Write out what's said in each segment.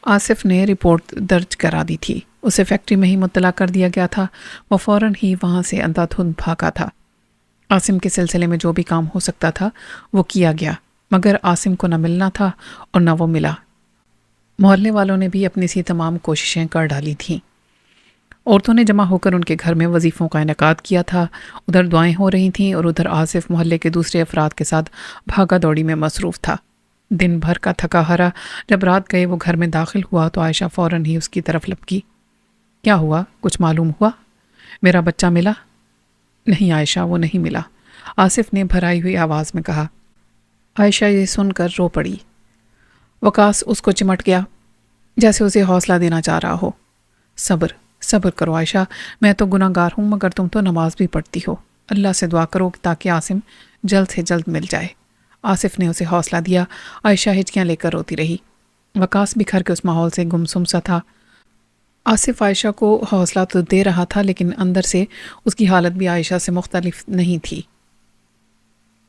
آصف نے رپورٹ درج کرا دی تھی، اسے فیکٹری میں ہی مطلع کر دیا گیا تھا۔ وہ فوراً ہی وہاں سے اندھا دھند بھاگا تھا۔ عاصم کے سلسلے میں جو بھی کام ہو سکتا تھا وہ کیا گیا، مگر عاصم کو نہ ملنا تھا اور نہ وہ ملا۔ محلے والوں نے بھی اپنی سی تمام کوششیں کر ڈالی تھیں۔ عورتوں نے جمع ہو کر ان کے گھر میں وظیفوں کا انعقاد کیا تھا۔ ادھر دعائیں ہو رہی تھیں اور ادھر آصف محلے کے دوسرے افراد کے ساتھ بھاگا دوڑی میں مصروف تھا۔ دن بھر کا تھکا ہرا جب رات گئے وہ گھر میں داخل ہوا تو عائشہ فوراً ہی اس کی طرف لپکی۔ کیا ہوا؟ کچھ معلوم ہوا؟ میرا بچہ ملا؟ نہیں عائشہ، وہ نہیں ملا، آصف نے بھرائی ہوئی آواز میں کہا۔ عائشہ یہ سن کر رو پڑی۔ وقاص اس کو چمٹ گیا جیسے اسے حوصلہ دینا چاہ رہا ہو۔ صبر صبر کرو عائشہ، میں تو گناہ گار ہوں مگر تم تو نماز بھی پڑھتی ہو، اللہ سے دعا کرو تاکہ عاصم جلد سے جلد مل جائے۔ آصف نے اسے حوصلہ دیا۔ عائشہ ہچکیاں لے کر روتی رہی۔ وقاص بھی گھر کے اس ماحول سے گمسم سا تھا۔ آصف عائشہ کو حوصلہ تو دے رہا تھا لیکن اندر سے اس کی حالت بھی عائشہ سے مختلف نہیں تھی۔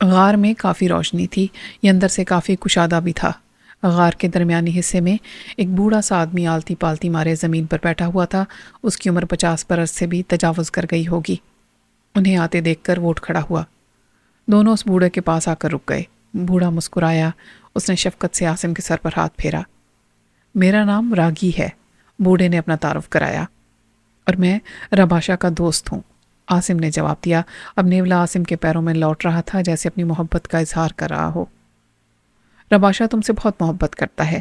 غار میں کافی روشنی تھی، یہ اندر سے کافی کشادہ بھی تھا۔ غار کے درمیانی حصے میں ایک بوڑھا سا آدمی آلتی پالتی مارے زمین پر بیٹھا ہوا تھا۔ اس کی عمر 50 برس سے بھی تجاوز کر گئی ہوگی۔ انہیں آتے دیکھ کر وہ اٹھ کھڑا ہوا۔ دونوں اس بوڑھے کے پاس آ کر رک گئے۔ بوڑھا مسکرایا، اس نے شفقت سے عاصم کے سر پر ہاتھ پھیرا۔ میرا نام راگی ہے، بوڑھے نے اپنا تعارف کرایا، اور میں رباشا کا دوست ہوں، عاصم نے جواب دیا۔ اب نیولا عاصم کے پیروں میں لوٹ رہا تھا جیسے اپنی محبت کا اظہار کر رہا ہو۔ رباشا تم سے بہت محبت کرتا ہے،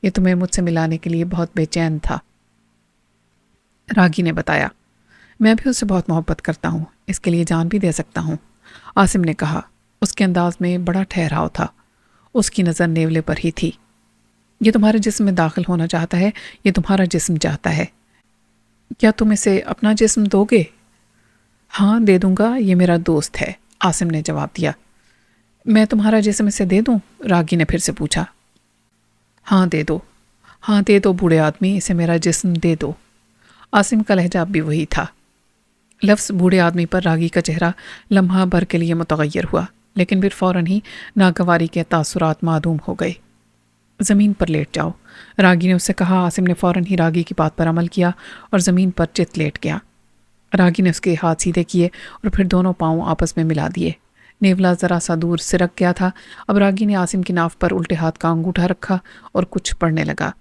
یہ تمہیں مجھ سے ملانے کے لیے بہت بے چین تھا، راگی نے بتایا۔ میں بھی اس سے بہت محبت کرتا ہوں، اس کے لیے جان بھی دے سکتا ہوں، عاصم نے کہا۔ اس کے انداز میں بڑا ٹھہراؤ تھا۔ اس کی نظر نیولے پر ہی تھی۔ یہ تمہارے جسم میں داخل ہونا چاہتا ہے، یہ تمہارا جسم چاہتا ہے، کیا تم اسے اپنا جسم دو گے؟ ہاں دے دوں گا، یہ میرا دوست ہے، عاصم نے جواب دیا۔ میں تمہارا جسم اسے دے دوں؟ راگی نے پھر سے پوچھا۔ ہاں دے دو، ہاں دے دو بوڑھے آدمی، اسے میرا جسم دے دو۔ عاصم کا لہجہ اب بھی وہی تھا۔ لفظ بوڑھے آدمی پر راگی کا چہرہ لمحہ بھر کے لیے متغیر ہوا، لیکن پھر فوراً ہی ناگواری کے تاثرات معدوم ہو گئے۔ زمین پر لیٹ جاؤ، راگی نے اس سے کہا۔ عاصم نے فوراً ہی راگی کی بات پر عمل کیا اور زمین پر چت لیٹ گیا۔ راگی نے اس کے ہاتھ سیدھے کیے اور پھر دونوں پاؤں آپس میں ملا دیے۔ نیولا ذرا سا دور سرک گیا تھا۔ اب راگی نے عاصم کی ناف پر الٹے ہاتھ کا انگوٹھا رکھا اور کچھ پڑھنے لگا۔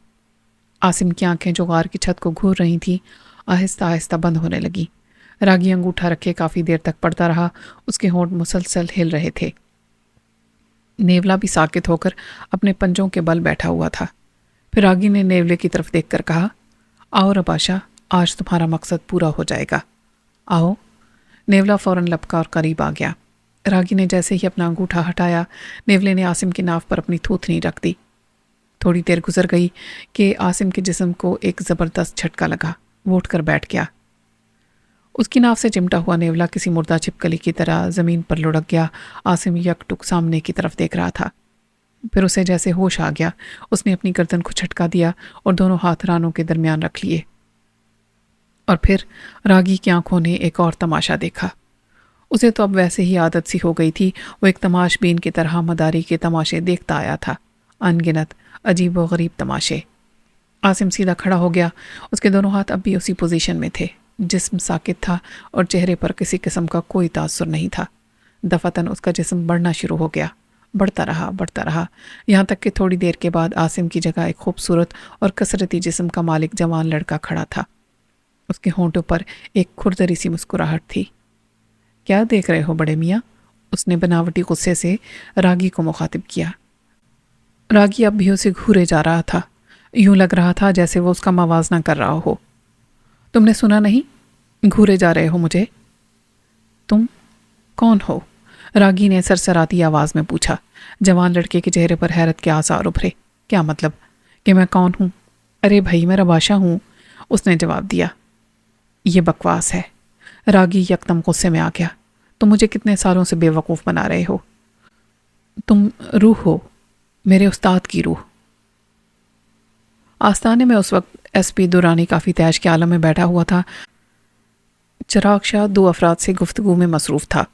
عاصم کی آنکھیں جو غار کی چھت کو گھور رہی تھیں آہستہ آہستہ بند ہونے لگی۔ راگی انگوٹھا رکھے کافی دیر تک پڑھتا رہا، اس کے ہونٹ مسلسل ہل رہے تھے۔ نیولا بھی ساکت ہو کر اپنے پنجوں کے بل بیٹھا ہوا تھا۔ پھر راگی نے نیولے کی طرف دیکھ کر کہا، آؤ رباشا، آج تمہارا مقصد پورا ہو جائے گا، آؤ۔ نیولا فوراً لپکا اور قریب آ گیا۔ راگی نے جیسے ہی اپنا انگوٹھا ہٹایا، نیولے نے عاصم کی ناف پر اپنی تھوتنی رکھ دی۔ تھوڑی دیر گزر گئی کہ عاصم کے جسم کو ایک زبردست جھٹکا لگا۔ وہ اٹھ کر بیٹھ گیا۔ اس کی ناف سے چمٹا ہوا نیولا کسی مردہ چھپکلی کی طرح زمین پر لڑک گیا۔ عاصم یک ٹک سامنے کی طرف دیکھ رہا تھا۔ پھر اسے جیسے ہوش آ گیا، اس نے اپنی گردن کو جھٹکا دیا اور دونوں ہاتھ رانوں کے درمیان رکھ لیے۔ اور پھر راگی کی آنکھوں نے ایک اور تماشا دیکھا۔ اسے تو اب ویسے ہی عادت سی ہو گئی تھی، وہ ایک تماش بین کی طرح مداری کے تماشے دیکھتا آیا تھا، ان گنت عجیب و غریب تماشے۔ عاصم سیدھا کھڑا ہو گیا، اس کے دونوں ہاتھ اب بھی اسی پوزیشن میں تھے، جسم ساکت تھا اور چہرے پر کسی قسم کا کوئی تاثر نہیں تھا۔ دفعتاً اس کا جسم بڑھنا شروع ہو گیا، بڑھتا رہا، یہاں تک کہ تھوڑی دیر کے بعد عاصم کی جگہ ایک خوبصورت اور کثرتی جسم کا مالک جوان لڑکا کھڑا تھا۔ اس کے ہونٹوں پر ایک کھردری سی مسکراہٹ تھی۔ کیا دیکھ رہے ہو بڑے میاں؟ اس نے بناوٹی غصے سے راگی کو مخاطب کیا۔ راگی اب بھی اسے گھورے جا رہا تھا، یوں لگ رہا تھا جیسے وہ اس کا موازنہ کر رہا ہو۔ تم نے سنا نہیں؟ گھورے جا رہے ہو مجھے؟ تم کون ہو؟ راگی نے سرسراتی آواز میں پوچھا۔ جوان لڑکے کے چہرے پر حیرت کے آثار ابھرے۔ کیا مطلب کہ میں کون ہوں؟ ارے بھائی میں رباشا ہوں، اس نے جواب دیا۔ یہ بکواس ہے۔ راگی یکدم غصے میں آ گیا۔ تم مجھے کتنے سالوں سے بے وقوف بنا رہے ہو؟ تم روح ہو، میرے استاد کی روح۔ آستانے میں اس وقت ایس پی دورانی کافی تیش کے عالم میں بیٹھا ہوا تھا۔ چراغ شاہ دو افراد سے گفتگو میں مصروف تھا۔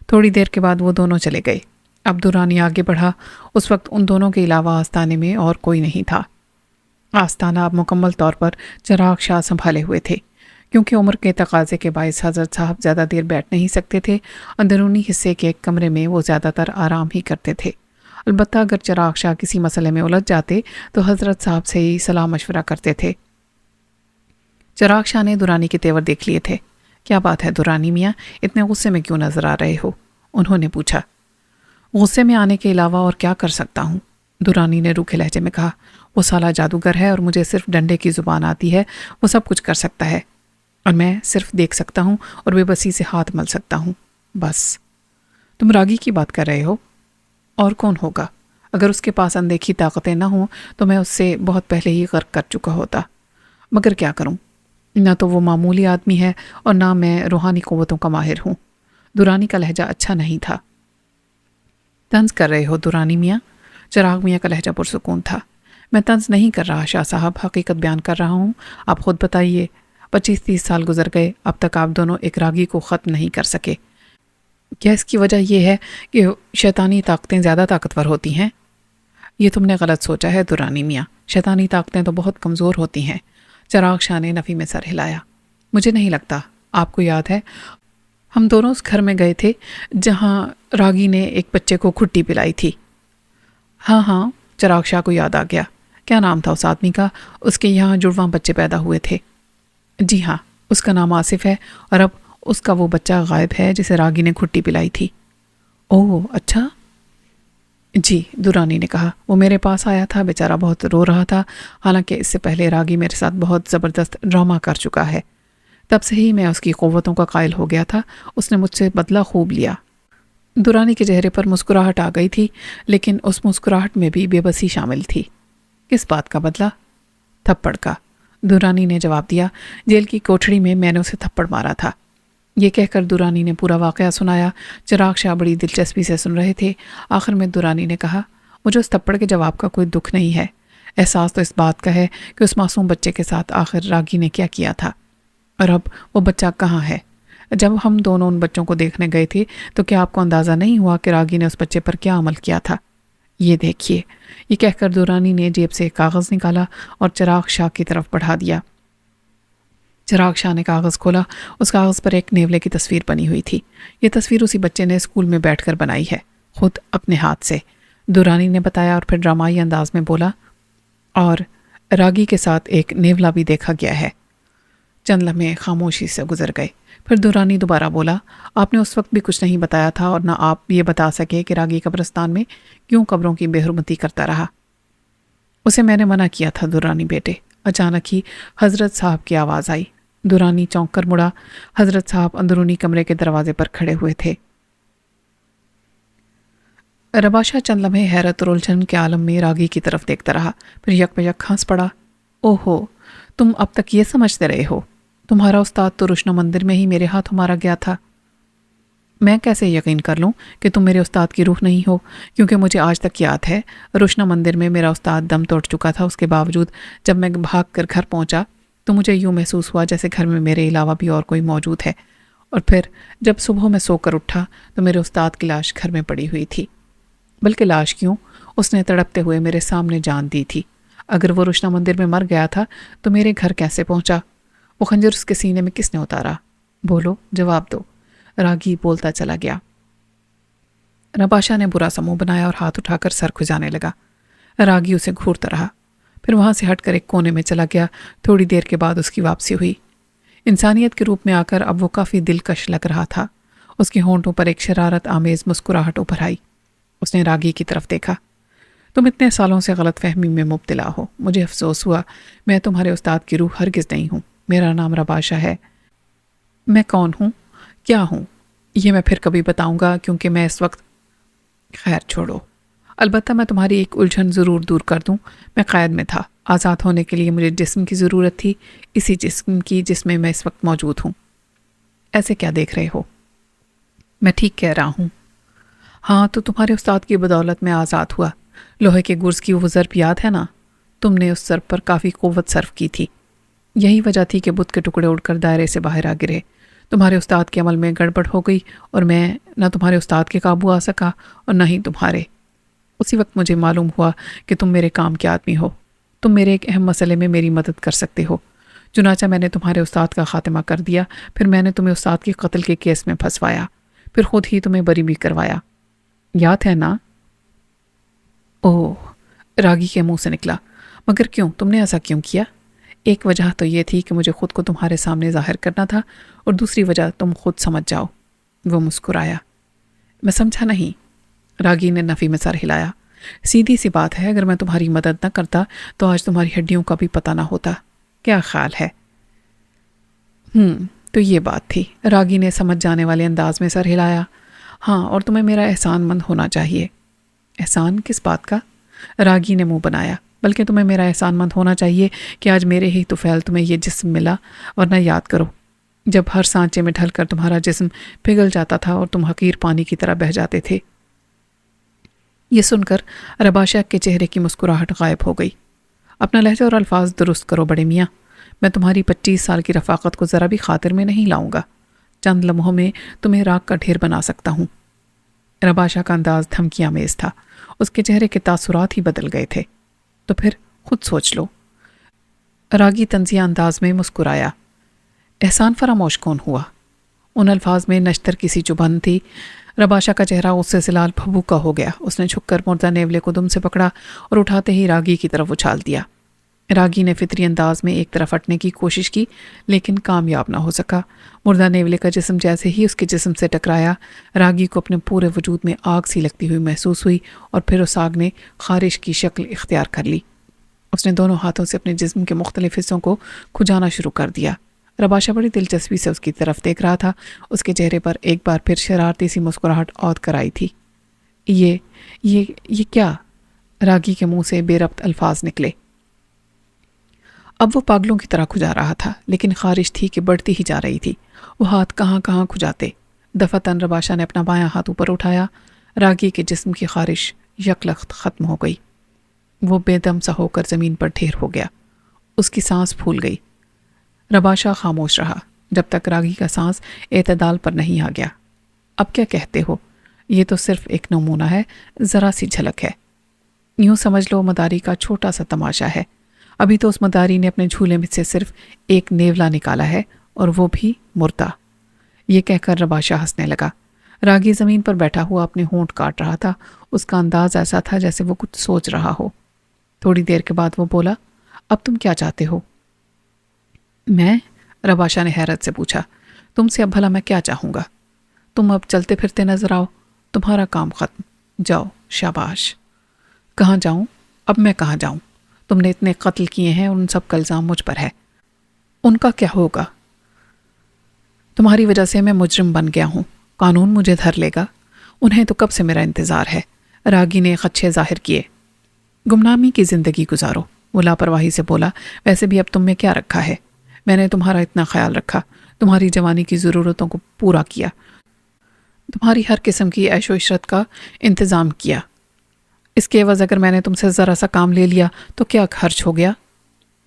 تھوڑی دیر کے بعد وہ دونوں چلے گئے۔ اب دورانی آگے بڑھا۔ اس وقت ان دونوں کے علاوہ آستانے میں اور کوئی نہیں تھا۔ آستانہ اب مکمل طور پر چراغ شاہ سنبھالے ہوئے تھے، کیونکہ عمر کے تقاضے کے باعث حضرت صاحب زیادہ دیر بیٹھ نہیں سکتے تھے۔ اندرونی حصے کے ایک کمرے میں وہ زیادہ تر آرام ہی کرتے تھے۔ البتہ اگر چراغ شاہ کسی مسئلے میں الجھ جاتے تو حضرت صاحب سے ہی صلاح مشورہ کرتے تھے۔ چراغ شاہ نے درانی کے تیور دیکھ لیے تھے۔ کیا بات ہے درانی میاں، اتنے غصے میں کیوں نظر آ رہے ہو؟ انہوں نے پوچھا۔ غصے میں آنے کے علاوہ اور کیا کر سکتا ہوں؟ درانی نے روکھے لہجے میں کہا۔ وہ سالہ جادوگر ہے اور مجھے صرف ڈنڈے کی زبان آتی ہے۔ وہ سب کچھ کر سکتا ہے اور میں صرف دیکھ سکتا ہوں اور بے بسی سے ہاتھ مل سکتا ہوں، بس۔ تم راگی کی بات کر رہے ہو؟ اور کون ہوگا؟ اگر اس کے پاس اندیکھی طاقتیں نہ ہوں تو میں اس سے بہت پہلے ہی غرق کر چکا ہوتا، مگر کیا کروں؟ نہ تو وہ معمولی آدمی ہے اور نہ میں روحانی قوتوں کا ماہر ہوں۔ درانی کا لہجہ اچھا نہیں تھا۔ طنز کر رہے ہو درانی میاں؟ چراغ میاں کا لہجہ پرسکون تھا۔ میں طنز نہیں کر رہا شاہ صاحب، حقیقت بیان کر رہا ہوں۔ آپ خود بتائیے، 25-30 سال گزر گئے، اب تک آپ دونوں ایک راگی کو ختم نہیں کر سکے۔ کیا اس کی وجہ یہ ہے کہ شیطانی طاقتیں زیادہ طاقتور ہوتی ہیں؟ یہ تم نے غلط سوچا ہے درانی میاں، شیطانی طاقتیں تو بہت کمزور ہوتی ہیں۔ چراغ شاہ نے نفی میں سر ہلایا۔ مجھے نہیں لگتا۔ آپ کو یاد ہے ہم دونوں اس گھر میں گئے تھے جہاں راگی نے ایک بچے کو کھٹی پلائی تھی؟ ہاں، چراغ شاہ کو یاد آ گیا۔ کیا نام تھا اس آدمی کا؟ اس کے یہاں جڑواں بچے پیدا ہوئے تھے۔ جی ہاں، اس کا نام آصف ہے اور اب اس کا وہ بچہ غائب ہے جسے راگی نے کھٹی پلائی تھی۔ اوہ اچھا۔ جی، درانی نے کہا۔ وہ میرے پاس آیا تھا، بیچارہ بہت رو رہا تھا، حالانکہ اس سے پہلے راگی میرے ساتھ بہت زبردست ڈرامہ کر چکا ہے۔ تب سے ہی میں اس کی قوتوں کا قائل ہو گیا تھا۔ اس نے مجھ سے بدلہ خوب لیا۔ درانی کے چہرے پر مسکراہٹ آ گئی تھی، لیکن اس مسکراہٹ میں بھی بے بسی شامل تھی۔ کس بات کا بدلہ؟ تھپڑ کا، درانی نے جواب دیا۔ جیل کی کوٹھڑی میں نے اسے تھپڑ مارا تھا۔ یہ کہہ کر درانی نے پورا واقعہ سنایا۔ چراغ شاہ بڑی دلچسپی سے سن رہے تھے۔ آخر میں درانی نے کہا، مجھے اس تھپڑ کے جواب کا کوئی دکھ نہیں ہے۔ احساس تو اس بات کا ہے کہ اس معصوم بچے کے ساتھ آخر راگی نے کیا کیا تھا، اور اب وہ بچہ کہاں ہے؟ جب ہم دونوں ان بچوں کو دیکھنے گئے تھے تو کیا آپ کو اندازہ نہیں ہوا کہ راگی نے اس بچے پر کیا عمل کیا تھا؟ یہ دیکھیے۔ یہ کہہ کر درانی نے جیب سے ایک کاغذ نکالا اور چراغ شاہ کی طرف بڑھا دیا۔ چراغ شاہ نے کاغذ کھولا۔ اس کاغذ پر ایک نیولے کی تصویر بنی ہوئی تھی۔ یہ تصویر اسی بچے نے اسکول میں بیٹھ کر بنائی ہے، خود اپنے ہاتھ سے، درانی نے بتایا، اور پھر ڈرامائی انداز میں بولا، اور راگی کے ساتھ ایک نیولا بھی دیکھا گیا ہے۔ چند لمحے خاموشی سے گزر گئے۔ پھر درانی دوبارہ بولا، آپ نے اس وقت بھی کچھ نہیں بتایا تھا اور نہ آپ یہ بتا سکے کہ راگی قبرستان میں کیوں قبروں کی بے حرمتی کرتا رہا۔ اسے میں نے منع کیا تھا درانی بیٹے۔ اچانک ہی حضرت صاحب کی آواز آئی۔ درانی چونک کر مڑا۔ حضرت صاحب اندرونی کمرے کے دروازے پر کھڑے ہوئے تھے۔ رباشا چند لمحے حیرت اور الجھن کے عالم میں راگی کی طرف دیکھتا رہا، پھر یک پہ یک ہنس پڑا۔ اوہو، تم اب تک یہ سمجھتے رہے ہو؟ تمہارا استاد تو روشنا مندر میں ہی میرے ہاتھوں مارا گیا تھا۔ میں کیسے یقین کر لوں کہ تم میرے استاد کی روح نہیں ہو، کیونکہ مجھے آج تک یاد ہے روشنا مندر میں میرا استاد دم توڑ چکا تھا۔ اس کے باوجود جب میں بھاگ کر گھر پہنچا تو مجھے یوں محسوس ہوا جیسے گھر میں میرے علاوہ بھی اور کوئی موجود ہے، اور پھر جب صبح میں سو کر اٹھا تو میرے استاد کی لاش گھر میں پڑی ہوئی تھی۔ بلکہ لاش کیوں، اس نے تڑپتے ہوئے میرے سامنے جان دی تھی۔ اگر وہ روشنا مندر میں مر گیا تھا تو میرے گھر کیسے پہنچا؟ وہ خنجر اس کے سینے میں کس نے اتارا؟ بولو، جواب دو۔ راگی بولتا چلا گیا۔ رباشا نے برا سا منہ بنایا اور ہاتھ اٹھا کر سر کھجانے لگا۔ راگی اسے گھورتا رہا، پھر وہاں سے ہٹ کر ایک کونے میں چلا گیا۔ تھوڑی دیر کے بعد اس کی واپسی ہوئی۔ انسانیت کے روپ میں آ کر اب وہ کافی دلکش لگ رہا تھا۔ اس کے ہونٹوں پر ایک شرارت آمیز مسکراہٹ ابھر آئی۔ اس نے راگی کی طرف دیکھا۔ تم اتنے سالوں سے غلط فہمی میں مبتلا ہو، مجھے افسوس ہوا۔ میں تمہارے استاد کی روح ہرگز نہیں ہوں۔ میرا نام رباشا ہے۔ میں کون ہوں، کیا ہوں، یہ میں پھر کبھی بتاؤں گا، کیونکہ میں اس وقت… خیر چھوڑو۔ البتہ میں تمہاری ایک الجھن ضرور دور کر دوں۔ میں قید میں تھا۔ آزاد ہونے کے لیے مجھے جسم کی ضرورت تھی، اسی جسم کی جس میں میں اس وقت موجود ہوں۔ ایسے کیا دیکھ رہے ہو؟ میں ٹھیک کہہ رہا ہوں۔ ہاں، تو تمہارے استاد کی بدولت میں آزاد ہوا۔ لوہے کے گرز کی وہ ضرب یاد ہے نا؟ تم نے اس ضرب پر کافی قوت صرف کی تھی۔ یہی وجہ تھی کہ بت کے ٹکڑے اڑ کر دائرے سے باہر آ گرے۔ تمہارے استاد کے عمل میں گڑبڑ ہو گئی اور میں نہ تمہارے استاد کے قابو آ سکا اور نہ ہی تمہارے۔ اسی وقت مجھے معلوم ہوا کہ تم میرے کام کے آدمی ہو۔ تم میرے ایک اہم مسئلے میں میری مدد کر سکتے ہو۔ چنانچہ میں نے تمہارے استاد کا خاتمہ کر دیا، پھر میں نے تمہیں استاد کے قتل کے کیس میں پھنسوایا، پھر خود ہی تمہیں بری بھی کروایا، یاد ہے نا؟ اوہ، راگی کے منہ سے نکلا، مگر کیوں؟ تم نے ایسا کیوں کیا؟ ایک وجہ تو یہ تھی کہ مجھے خود کو تمہارے سامنے ظاہر کرنا تھا، اور دوسری وجہ تم خود سمجھ جاؤ۔ وہ مسکرایا۔ میں سمجھا نہیں۔ راگی نے نفی میں سر ہلایا۔ سیدھی سی بات ہے، اگر میں تمہاری مدد نہ کرتا تو آج تمہاری ہڈیوں کا بھی پتہ نہ ہوتا۔ کیا خیال ہے؟ تو یہ بات تھی۔ راگی نے سمجھ جانے والے انداز میں سر ہلایا۔ ہاں، اور تمہیں میرا احسان مند ہونا چاہیے۔ احسان کس بات کا؟ راگی نے منہ بنایا۔ بلکہ تمہیں میرا احسان مند ہونا چاہیے کہ آج میرے ہی طفیل تمہیں یہ جسم ملا، ورنہ یاد کرو جب ہر سانچے میں ڈھل کر تمہارا جسم پگھل جاتا تھا اور تم حقیر پانی کی طرح بہہ جاتے تھے۔ یہ سن کر رباشا کے چہرے کی مسکراہٹ غائب ہو گئی۔ اپنا لہجہ اور الفاظ درست کرو بڑے میاں، میں تمہاری 25 سال کی رفاقت کو ذرا بھی خاطر میں نہیں لاؤں گا۔ چند لمحوں میں تمہیں راکھ کا ڈھیر بنا سکتا ہوں۔ رباشا کا انداز دھمکی آمیز تھا۔ اس کے چہرے کے تاثرات ہی بدل گئے تھے۔ تو پھر خود سوچ لو۔ راگی طنزیہ انداز میں مسکرایا۔ احسان فراموش کون ہوا؟ ان الفاظ میں نشتر کسی چبھن تھی۔ رباشا کا چہرہ غصے سے لال بھبوکا ہو گیا۔ اس نے جھک کر مردہ نیولے کو دم سے پکڑا اور اٹھاتے ہی راگی کی طرف اچھال دیا۔ راگی نے فطری انداز میں ایک طرف ہٹنے کی کوشش کی، لیکن کامیاب نہ ہو سکا۔ مردہ نیولے کا جسم جیسے ہی اس کے جسم سے ٹکرایا، راگی کو اپنے پورے وجود میں آگ سی لگتی ہوئی محسوس ہوئی، اور پھر اس آگ نے خارش کی شکل اختیار کر لی۔ اس نے دونوں ہاتھوں سے اپنے جسم کے مختلف حصوں کو کھجانا شروع کر دیا۔ رباشا بڑی دلچسپی سے اس کی طرف دیکھ رہا تھا۔ اس کے چہرے پر ایک بار پھر شرارتی سی مسکراہٹ عود کر آئی تھی۔ یہ کیا؟ راگی کے منہ سے بے ربط الفاظ نکلے۔ اب وہ پاگلوں کی طرح کھجا رہا تھا، لیکن خارش تھی کہ بڑھتی ہی جا رہی تھی۔ وہ ہاتھ کہاں کہاں کھجاتے۔ دفعتاً رباشا نے اپنا بایاں ہاتھ اوپر اٹھایا۔ راگی کے جسم کی خارش یکلخت ختم ہو گئی۔ وہ بے دم سا ہو کر زمین پر ڈھیر ہو گیا۔ اس کی سانس پھول گئی۔ رباشا خاموش رہا جب تک راگی کا سانس اعتدال پر نہیں آ گیا۔ اب کیا کہتے ہو؟ یہ تو صرف ایک نمونہ ہے، ذرا سی جھلک ہے۔ یوں سمجھ لو مداری کا چھوٹا سا تماشا ہے۔ ابھی تو اس مداری نے اپنے جھولے میں سے صرف ایک نیولا نکالا ہے، اور وہ بھی مردہ۔ یہ کہہ کر رباشا ہنسنے لگا۔ راگی زمین پر بیٹھا ہوا اپنے ہونٹ کاٹ رہا تھا۔ اس کا انداز ایسا تھا جیسے وہ کچھ سوچ رہا ہو۔ تھوڑی دیر کے بعد وہ بولا، اب تم کیا چاہتے ہو؟ میں؟ رباشا نے حیرت سے پوچھا۔ تم سے اب بھلا میں کیا چاہوں گا؟ تم اب چلتے پھرتے نظر آؤ، تمہارا کام ختم، جاؤ، شاباش۔ کہاں جاؤں؟ اب میں کہاں جاؤں؟ تم نے اتنے قتل کیے ہیں اور ان سب کا الزام مجھ پر ہے۔ ان کا کیا ہوگا؟ تمہاری وجہ سے میں مجرم بن گیا ہوں، قانون مجھے دھر لے گا۔ انہیں تو کب سے میرا انتظار ہے۔ راگی نے خدشے ظاہر کیے۔ گمنامی کی زندگی گزارو، وہ لاپرواہی سے بولا۔ ویسے بھی اب تم میں کیا رکھا ہے؟ میں نے تمہارا اتنا خیال رکھا، تمہاری جوانی کی ضرورتوں کو پورا کیا، تمہاری ہر قسم کی عیش و عشرت کا انتظام کیا۔ اس کے عوض اگر میں نے تم سے ذرا سا کام لے لیا تو کیا خرچ ہو گیا؟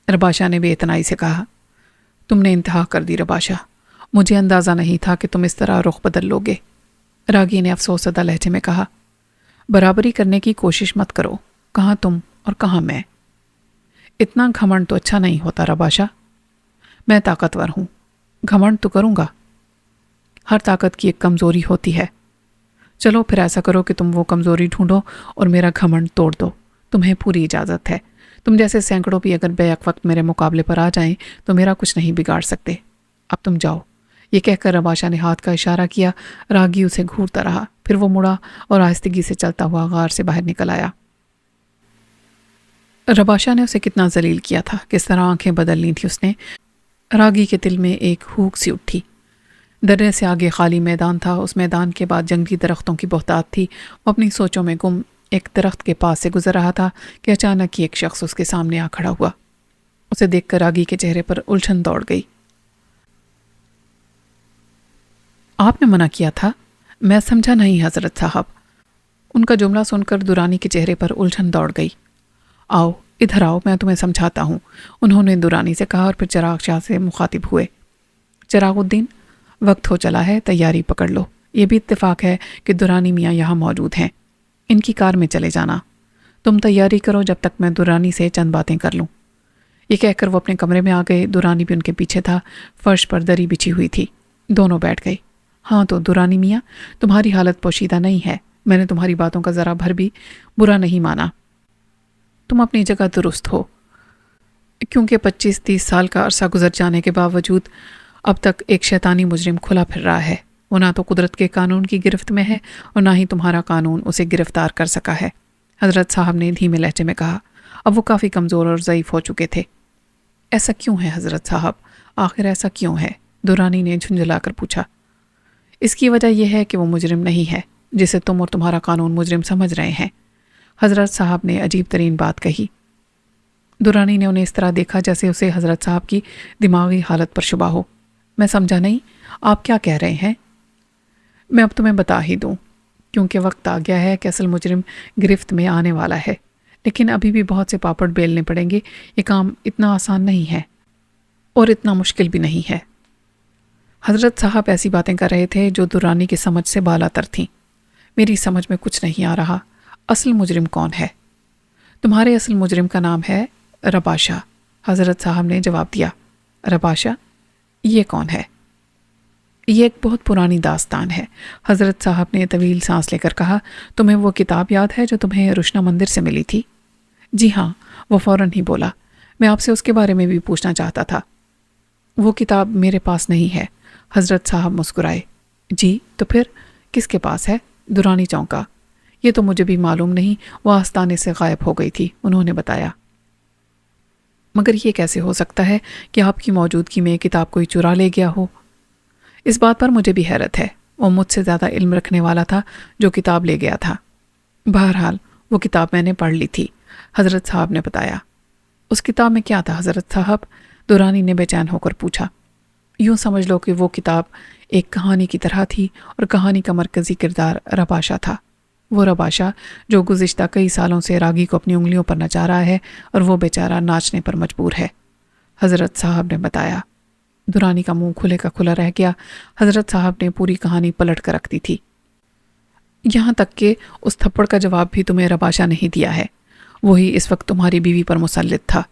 رباشا نے بے اتنائی سے کہا۔ تم نے انتہا کر دی رباشا، مجھے اندازہ نہیں تھا کہ تم اس طرح رخ بدل لوگے۔ راگی نے افسوس زدہ لہجے میں کہا۔ برابری کرنے کی کوشش مت کرو، کہاں تم اور کہاں میں۔ اتنا گھمنڈ تو اچھا نہیں ہوتا رباشا۔ میں طاقتور ہوں، گھمنڈ تو کروں گا۔ ہر طاقت کی ایک کمزوری ہوتی ہے۔ چلو پھر ایسا کرو کہ تم وہ کمزوری ڈھونڈو اور میرا گھمنڈ توڑ دو۔ تمہیں پوری اجازت ہے۔ تم جیسے سینکڑوں بھی اگر بیک وقت میرے مقابلے پر آ جائیں تو میرا کچھ نہیں بگاڑ سکتے۔ اب تم جاؤ۔ یہ کہہ کر رباشا نے ہاتھ کا اشارہ کیا۔ راگی اسے گھورتا رہا، پھر وہ مڑا اور آہستگی سے چلتا ہوا غار سے باہر نکل آیا۔ رباشا نے اسے کتنا ذلیل کیا تھا، کس طرح آنکھیں بدل لی تھی اس نے۔ راگی کے دل میں ایک ہوک سی اٹھی۔ درے سے آگے خالی میدان تھا۔ اس میدان کے بعد جنگلی درختوں کی بہتات تھی۔ وہ اپنی سوچوں میں گم ایک درخت کے پاس سے گزر رہا تھا کہ اچانک ہی ایک شخص اس کے سامنے آ کھڑا ہوا۔ اسے دیکھ کر راگی کے چہرے پر الجھن دوڑ گئی۔ آپ نے منع کیا تھا؟ میں سمجھا نہیں حضرت صاحب۔ ان کا جملہ سن کر دورانی کے چہرے پر الجھن دوڑ گئی۔ آؤ ادھر آؤ، میں تمہیں سمجھاتا ہوں، انہوں نے دورانی سے کہا، اور پھر چراغ شاہ سے مخاطب ہوئے۔ چراغ الدین، وقت ہو چلا ہے، تیاری پکڑ لو۔ یہ بھی اتفاق ہے کہ دورانی میاں یہاں موجود ہیں، ان کی کار میں چلے جانا۔ تم تیاری کرو جب تک میں دورانی سے چند باتیں کر لوں۔ یہ کہہ کر وہ اپنے کمرے میں آ گئے۔ دورانی بھی ان کے پیچھے تھا۔ فرش پر دری بچھی ہوئی تھی۔ دونوں بیٹھ گئے۔ ہاں تو دورانی میاں، تمہاری حالت پوشیدہ نہیں ہے۔ میں نے تمہاری باتوں کا ذرا بھر بھی برا نہیں مانا۔ تم اپنی جگہ درست ہو، کیونکہ 25-30 سال کا عرصہ گزر جانے کے باوجود اب تک ایک شیطانی مجرم کھلا پھر رہا ہے۔ وہ نہ تو قدرت کے قانون کی گرفت میں ہے اور نہ ہی تمہارا قانون اسے گرفتار کر سکا ہے، حضرت صاحب نے دھیمے لہجے میں کہا۔ اب وہ کافی کمزور اور ضعیف ہو چکے تھے۔ ایسا کیوں ہے حضرت صاحب؟ آخر ایسا کیوں ہے؟ دورانی نے جھنجھلا کر پوچھا۔ اس کی وجہ یہ ہے کہ وہ مجرم نہیں ہے جسے تم اور تمہارا قانون مجرم سمجھ رہے ہیں، حضرت صاحب نے عجیب ترین بات کہی۔ دورانی نے انہیں اس طرح دیکھا جیسے اسے حضرت صاحب کی دماغی حالت پر شبہ ہو۔ میں سمجھا نہیں، آپ کیا کہہ رہے ہیں؟ میں اب تمہیں بتا ہی دوں، کیونکہ وقت آ گیا ہے کہ اصل مجرم گرفت میں آنے والا ہے، لیکن ابھی بھی بہت سے پاپڑ بیلنے پڑیں گے۔ یہ کام اتنا آسان نہیں ہے اور اتنا مشکل بھی نہیں ہے۔ حضرت صاحب ایسی باتیں کر رہے تھے جو دورانی کی سمجھ سے بالا تر تھیں۔ میری سمجھ میں کچھ نہیں آ رہا۔ اصل مجرم کون ہے؟ تمہارے اصل مجرم کا نام ہے رباشا، حضرت صاحب نے جواب دیا۔ رباشا؟ یہ کون ہے؟ یہ ایک بہت پرانی داستان ہے، حضرت صاحب نے طویل سانس لے کر کہا۔ تمہیں وہ کتاب یاد ہے جو تمہیں روشنا مندر سے ملی تھی؟ جی ہاں، وہ فوراً ہی بولا۔ میں آپ سے اس کے بارے میں بھی پوچھنا چاہتا تھا۔ وہ کتاب میرے پاس نہیں ہے، حضرت صاحب مسکرائے۔ جی تو پھر کس کے پاس ہے؟ دورانی چونکا۔ یہ تو مجھے بھی معلوم نہیں، وہ آستانے سے غائب ہو گئی تھی، انہوں نے بتایا۔ مگر یہ کیسے ہو سکتا ہے کہ آپ کی موجودگی میں کتاب کوئی چرا لے گیا ہو؟ اس بات پر مجھے بھی حیرت ہے۔ وہ مجھ سے زیادہ علم رکھنے والا تھا جو کتاب لے گیا تھا۔ بہرحال وہ کتاب میں نے پڑھ لی تھی، حضرت صاحب نے بتایا۔ اس کتاب میں کیا تھا حضرت صاحب؟ دورانی نے بے چین ہو کر پوچھا۔ یوں سمجھ لو کہ وہ کتاب ایک کہانی کی طرح تھی اور کہانی کا مرکزی کردار رباشا تھا۔ وہ رباشا جو گزشتہ کئی سالوں سے راگی کو اپنی انگلیوں پر نچا رہا ہے اور وہ بیچارہ ناچنے پر مجبور ہے، حضرت صاحب نے بتایا۔ دورانی کا منہ کھلے کا کھلا رہ گیا۔ حضرت صاحب نے پوری کہانی پلٹ کر رکھ دی تھی، یہاں تک کہ اس تھپڑ کا جواب بھی تمہیں رباشا نہیں دیا ہے۔ وہی اس وقت تمہاری بیوی پر مسلط تھا۔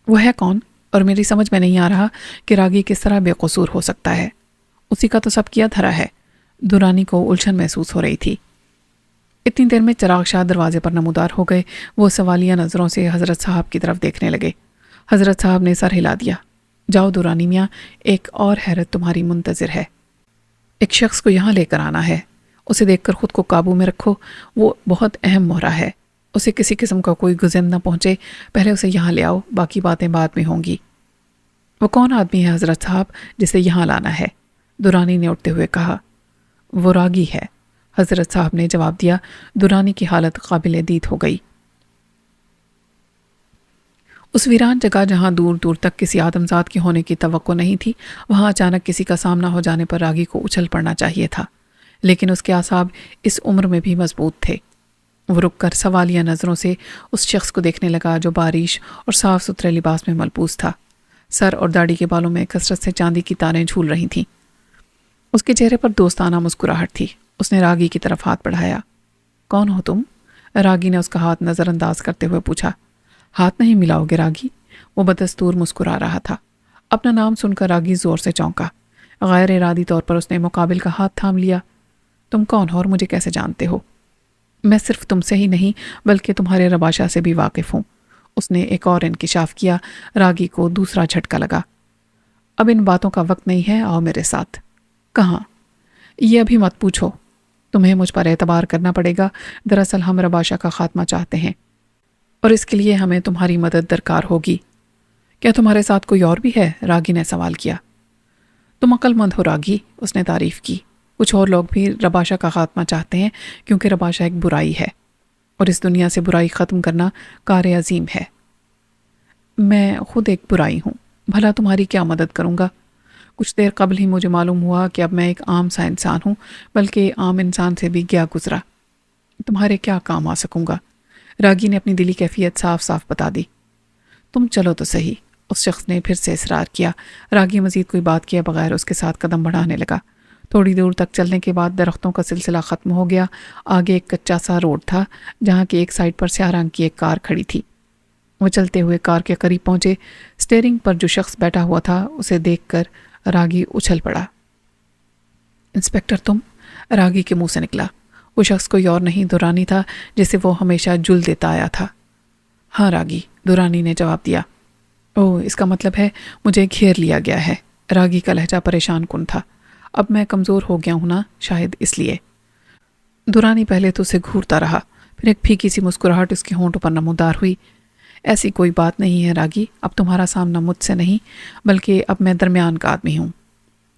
وہ ہے کون؟ اور میری سمجھ میں نہیں آ رہا کہ راگی کس طرح بے قصور ہو سکتا ہے۔ اسی کا تو سب کیا دھرا ہے۔ دورانی کو الجھن محسوس ہو رہی تھی۔ اتنی دیر میں چراغ شاہ دروازے پر نمودار ہو گئے۔ وہ سوالیہ نظروں سے حضرت صاحب کی طرف دیکھنے لگے۔ حضرت صاحب نے سر ہلا دیا۔ جاؤ دورانی میاں، ایک اور حیرت تمہاری منتظر ہے۔ ایک شخص کو یہاں لے کر آنا ہے، اسے دیکھ کر خود کو قابو میں رکھو۔ وہ بہت اہم مہرہ ہے، اسے کسی قسم کا کوئی گزند نہ پہنچے۔ پہلے اسے یہاں لے آؤ، باقی باتیں بعد میں ہوں گی۔ وہ کون آدمی ہے حضرت صاحب جسے یہاں لانا ہے؟ دورانی نے اٹھتے ہوئے کہا۔ وہ راگی ہے، حضرت صاحب نے جواب دیا۔ دورانی کی حالت قابل دید ہو گئی۔ اس ویران جگہ جہاں دور دور تک کسی آدمزاد کے ہونے کی توقع نہیں تھی، وہاں اچانک کسی کا سامنا ہو جانے پر راگی کو اچھل پڑنا چاہیے تھا، لیکن اس کے اعصاب اس عمر میں بھی مضبوط تھے۔ وہ رک کر سوالیہ نظروں سے اس شخص کو دیکھنے لگا جو بارش اور صاف ستھرے لباس میں ملبوس تھا۔ سر اور داڑھی کے بالوں میں کثرت سے چاندی کی تاریں جھول رہی تھیں۔ اس کے چہرے پر دوستانہ مسکراہٹ تھی۔ اس نے راگی کی طرف ہاتھ بڑھایا۔ کون ہو تم؟ راگی نے اس کا ہاتھ نظر انداز کرتے ہوئے پوچھا۔ ہاتھ نہیں ملاؤ گے راگی؟ وہ بدستور مسکرا رہا تھا۔ اپنا نام سن کر راگی زور سے چونکا۔ غیر ارادی طور پر اس نے مقابل کا ہاتھ تھام لیا۔ تم کون ہو اور مجھے کیسے جانتے ہو؟ میں صرف تم سے ہی نہیں بلکہ تمہارے رباشا سے بھی واقف ہوں۔ اس نے ایک اور انکشاف کیا۔ راگی کو دوسرا جھٹکا لگا۔ اب ان باتوں کا وقت نہیں ہے، آؤ میرے ساتھ۔ کہاں؟ یہ ابھی مت پوچھو، تمہیں مجھ پر اعتبار کرنا پڑے گا۔ دراصل ہم رباشا کا خاتمہ چاہتے ہیں اور اس کے لیے ہمیں تمہاری مدد درکار ہوگی۔ کیا تمہارے ساتھ کوئی اور بھی ہے؟ راگی نے سوال کیا۔ تم عقل مند ہو راگی، اس نے تعریف کی۔ کچھ اور لوگ بھی رباشا کا خاتمہ چاہتے ہیں کیونکہ رباشا ایک برائی ہے اور اس دنیا سے برائی ختم کرنا کار عظیم ہے۔ میں خود ایک برائی ہوں، بھلا تمہاری کیا مدد کروں گا؟ کچھ دیر قبل ہی مجھے معلوم ہوا کہ اب میں ایک عام سا انسان ہوں، بلکہ عام انسان سے بھی گیا گزرا۔ تمہارے کیا کام آ سکوں گا؟ راگی نے اپنی دلی کیفیت صاف صاف بتا دی۔ تم چلو تو صحیح، اس شخص نے پھر سے اصرار کیا۔ راگی مزید کوئی بات کیے بغیر اس کے ساتھ قدم بڑھانے لگا۔ تھوڑی دور تک چلنے کے بعد درختوں کا سلسلہ ختم ہو گیا۔ آگے ایک کچا سا روڈ تھا جہاں کی ایک سائڈ پر سیاہ رنگ کی ایک کار کھڑی تھی۔ وہ چلتے ہوئے کار کے قریب پہنچے۔ سٹیئرنگ پر جو شخص بیٹھا ہوا تھا اسے دیکھ کر راگی اچھل پڑا۔ انسپکٹر تم؟ راگی کے منہ سے نکلا۔ وہ شخص کوئی اور نہیں دورانی تھا جسے وہ ہمیشہ جل دیتا آیا تھا۔ ہاں راگی، دورانی نے جواب دیا۔ اوہ، اس کا مطلب ہے مجھے گھیر لیا گیا ہے۔ راگی کا لہجہ پریشان کن تھا۔ اب میں کمزور ہو گیا ہوں نا، شاید اس لیے۔ دورانی پہلے تو اسے گھورتا رہا، پھر ایک پھیکی سی مسکراہٹ اس کے ہونٹوں پر نمودار ہوئی۔ ایسی کوئی بات نہیں ہے راگی، اب تمہارا سامنا مجھ سے نہیں بلکہ اب میں درمیان کا آدمی ہوں۔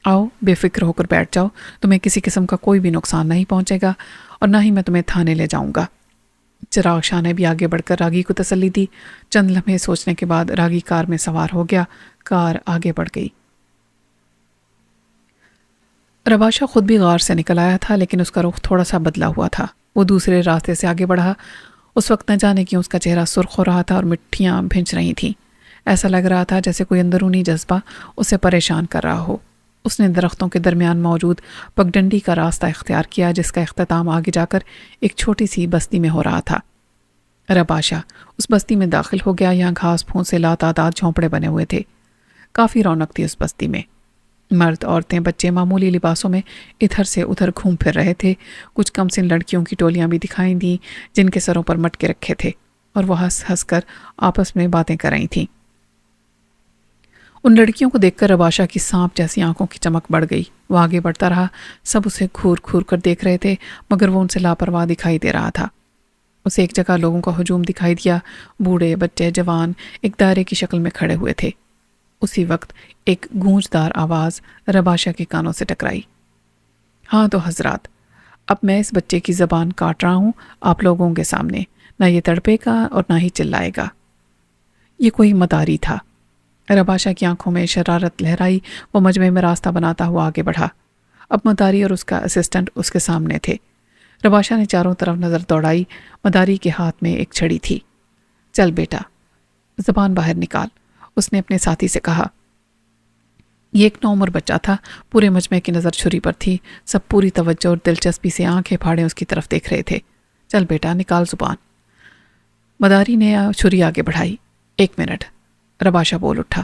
آؤ، بے فکر ہو کر بیٹھ جاؤ، تمہیں کسی قسم کا کوئی بھی نقصان نہیں پہنچے گا اور نہ ہی میں تمہیں تھانے لے جاؤں گا۔ چراغ شاہ نے بھی آگے بڑھ کر راگی کو تسلی دی۔ چند لمحے سوچنے کے بعد راگی کار میں سوار ہو گیا۔ کار آگے بڑھ گئی۔ رباشہ خود بھی غار سے نکل آیا تھا لیکن اس کا رخ تھوڑا سا بدلا ہوا تھا۔ وہ دوسرے راستے سے آگے بڑھا۔ اس وقت نہ جانے کیوں اس کا چہرہ سرخ ہو رہا تھا اور مٹھیاں بھنچ رہی تھیں۔ ایسا لگ رہا تھا جیسے کوئی اندرونی جذبہ اسے پریشان کر رہا ہو۔ اس نے درختوں کے درمیان موجود پگڈنڈی کا راستہ اختیار کیا جس کا اختتام آگے جا کر ایک چھوٹی سی بستی میں ہو رہا تھا۔ رباشہ اس بستی میں داخل ہو گیا۔ یہاں گھاس پھونس سے لاتعداد جھونپڑے بنے ہوئے تھے۔ کافی رونق تھی اس بستی میں۔ مرد، عورتیں، بچے معمولی لباسوں میں ادھر سے ادھر گھوم پھر رہے تھے۔ کچھ کم سن لڑکیوں کی ٹولیاں بھی دکھائی دیں جن کے سروں پر مٹکے رکھے تھے اور وہ ہنس ہنس کر آپس میں باتیں کر رہی تھیں۔ ان لڑکیوں کو دیکھ کر رباشہ کی سانپ جیسی آنکھوں کی چمک بڑھ گئی۔ وہ آگے بڑھتا رہا۔ سب اسے گھور گھور کر دیکھ رہے تھے مگر وہ ان سے لاپرواہ دکھائی دے رہا تھا۔ اسے ایک جگہ لوگوں کا ہجوم دکھائی دیا۔ بوڑھے، بچے، جوان ایک دائرے کی شکل میں کھڑے ہوئے تھے۔ اسی وقت ایک گونجدار آواز رباشہ کے کانوں سے ٹکرائی۔ ہاں تو حضرات، اب میں اس بچے کی زبان کاٹ رہا ہوں آپ لوگوں کے سامنے۔ نہ یہ تڑپے گا اور نہ ہی چلائے گا۔ یہ کوئی مداری تھا۔ رباشہ کی آنکھوں میں شرارت لہرائی۔ وہ مجمع میں راستہ بناتا ہوا آگے بڑھا۔ اب مداری اور اس کا اسسٹنٹ اس کے سامنے تھے۔ رباشہ نے چاروں طرف نظر دوڑائی۔ مداری کے ہاتھ میں ایک چھڑی تھی۔ چل بیٹا، زبان باہر نکال، اس نے اپنے ساتھی سے کہا۔ یہ ایک نوعمر بچہ تھا۔ پورے مجمع کی نظر چھری پر تھی۔ سب پوری توجہ اور دلچسپی سے آنکھیں پھاڑے اس کی طرف دیکھ رہے تھے۔ چل بیٹا، نکال زبان۔ مداری نے چھری آگے بڑھائی۔ 1 منٹ، رباشہ بول اٹھا۔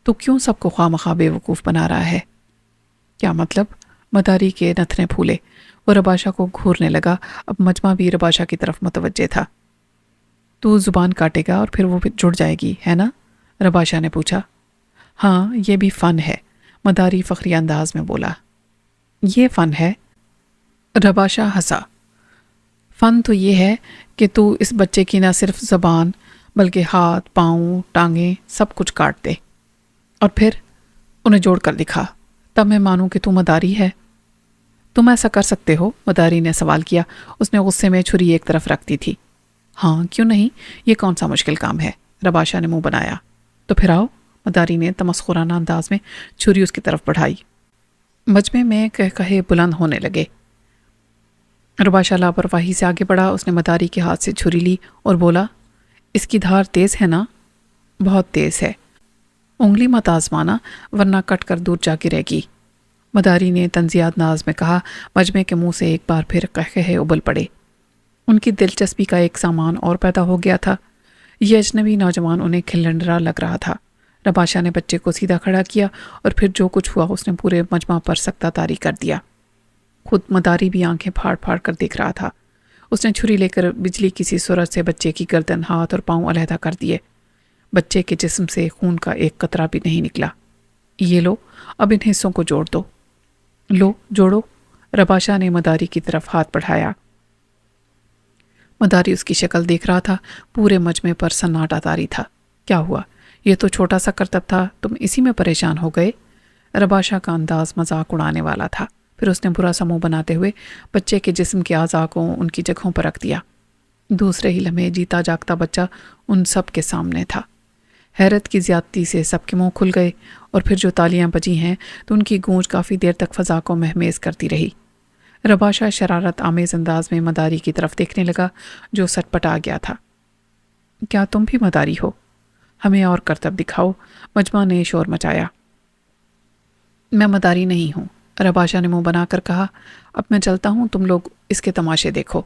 تو کیوں سب کو خواہ مخواہ بے وقوف بنا رہا ہے؟ کیا مطلب؟ مداری کے نتھنے پھولے۔ وہ رباشہ کو گھورنے لگا۔ اب مجمع بھی رباشہ کی طرف متوجہ تھا۔ تو زبان کاٹے گا اور پھر وہ جڑ جائے گی، ہے نا؟ رباشہ نے پوچھا۔ ہاں، یہ بھی فن ہے، مداری فخری انداز میں بولا۔ یہ فن ہے؟ رباشہ ہنسا۔ فن تو یہ ہے کہ تو اس بچے کی نہ صرف زبان بلکہ ہاتھ، پاؤں، ٹانگیں سب کچھ کاٹ دے اور پھر انہیں جوڑ کر دکھا، تب میں مانوں کہ تو مداری ہے۔ تم ایسا کر سکتے ہو؟ مداری نے سوال کیا۔ اس نے غصے میں چھری ایک طرف رکھ دی تھی۔ ہاں، کیوں نہیں، یہ کون سا مشکل کام ہے؟ رباشہ نے منہ بنایا۔ تو پھر آؤ، مداری نے تمسخرانہ انداز میں چھری اس کی طرف بڑھائی۔ مجمع میں کہے بلند ہونے لگے۔ رباشہ لاپرواہی سے آگے بڑھا۔ اس نے مداری کے ہاتھ سے چھری لی اور بولا، اس کی دھار تیز ہے نا؟ بہت تیز ہے، انگلی مت آزمانا ورنہ کٹ کر دور جا گرے گی، مداری نے تنزیہ انداز میں کہا۔ مجمع کے منہ سے ایک بار پھر قہقہے ابل پڑے۔ ان کی دلچسپی کا ایک سامان اور پیدا ہو گیا تھا۔ یہ اجنبی نوجوان انہیں کھلنڈرا لگ رہا تھا۔ رباشہ نے بچے کو سیدھا کھڑا کیا اور پھر جو کچھ ہوا اس نے پورے مجمع پر سکتہ طاری کر دیا۔ خود مداری بھی آنکھیں پھاڑ پھاڑ کر دیکھ رہا تھا۔ اس نے چھری لے کر بجلی کی صورت سے بچے کی گردن، ہاتھ اور پاؤں علیحدہ کر دیے۔ بچے کے جسم سے خون کا ایک قطرہ بھی نہیں نکلا۔ یہ لو، اب ان حصوں کو جوڑ دو۔ لو، جوڑو۔ رباشہ نے مداری کی طرف ہاتھ بڑھایا۔ مداری اس کی شکل دیکھ رہا تھا۔ پورے مجمع پر سناٹا طاری تھا۔ کیا ہوا؟ یہ تو چھوٹا سا کرتب تھا، تم اسی میں پریشان ہو گئے؟ رباشہ کا انداز مذاق اڑانے والا تھا۔ پھر اس نے برا سا منہ بناتے ہوئے بچے کے جسم کے اعضاء کو ان کی جگہوں پر رکھ دیا۔ دوسرے ہی لمحے جیتا جاگتا بچہ ان سب کے سامنے تھا۔ حیرت کی زیادتی سے سب کے منہ کھل گئے اور پھر جو تالیاں بجی ہیں تو ان کی گونج کافی دیر تک فضا کو مہمیز کرتی رہی۔ رباشہ شرارت آمیز انداز میں مداری کی طرف دیکھنے لگا جو سٹپٹا گیا تھا۔ کیا تم بھی مداری ہو؟ ہمیں اور کرتب دکھاؤ، مجمع نے شور مچایا۔ میں مداری نہیں ہوں، رباشا نے منہ بنا کر کہا، اب میں چلتا ہوں، تم لوگ اس کے تماشے دیکھو۔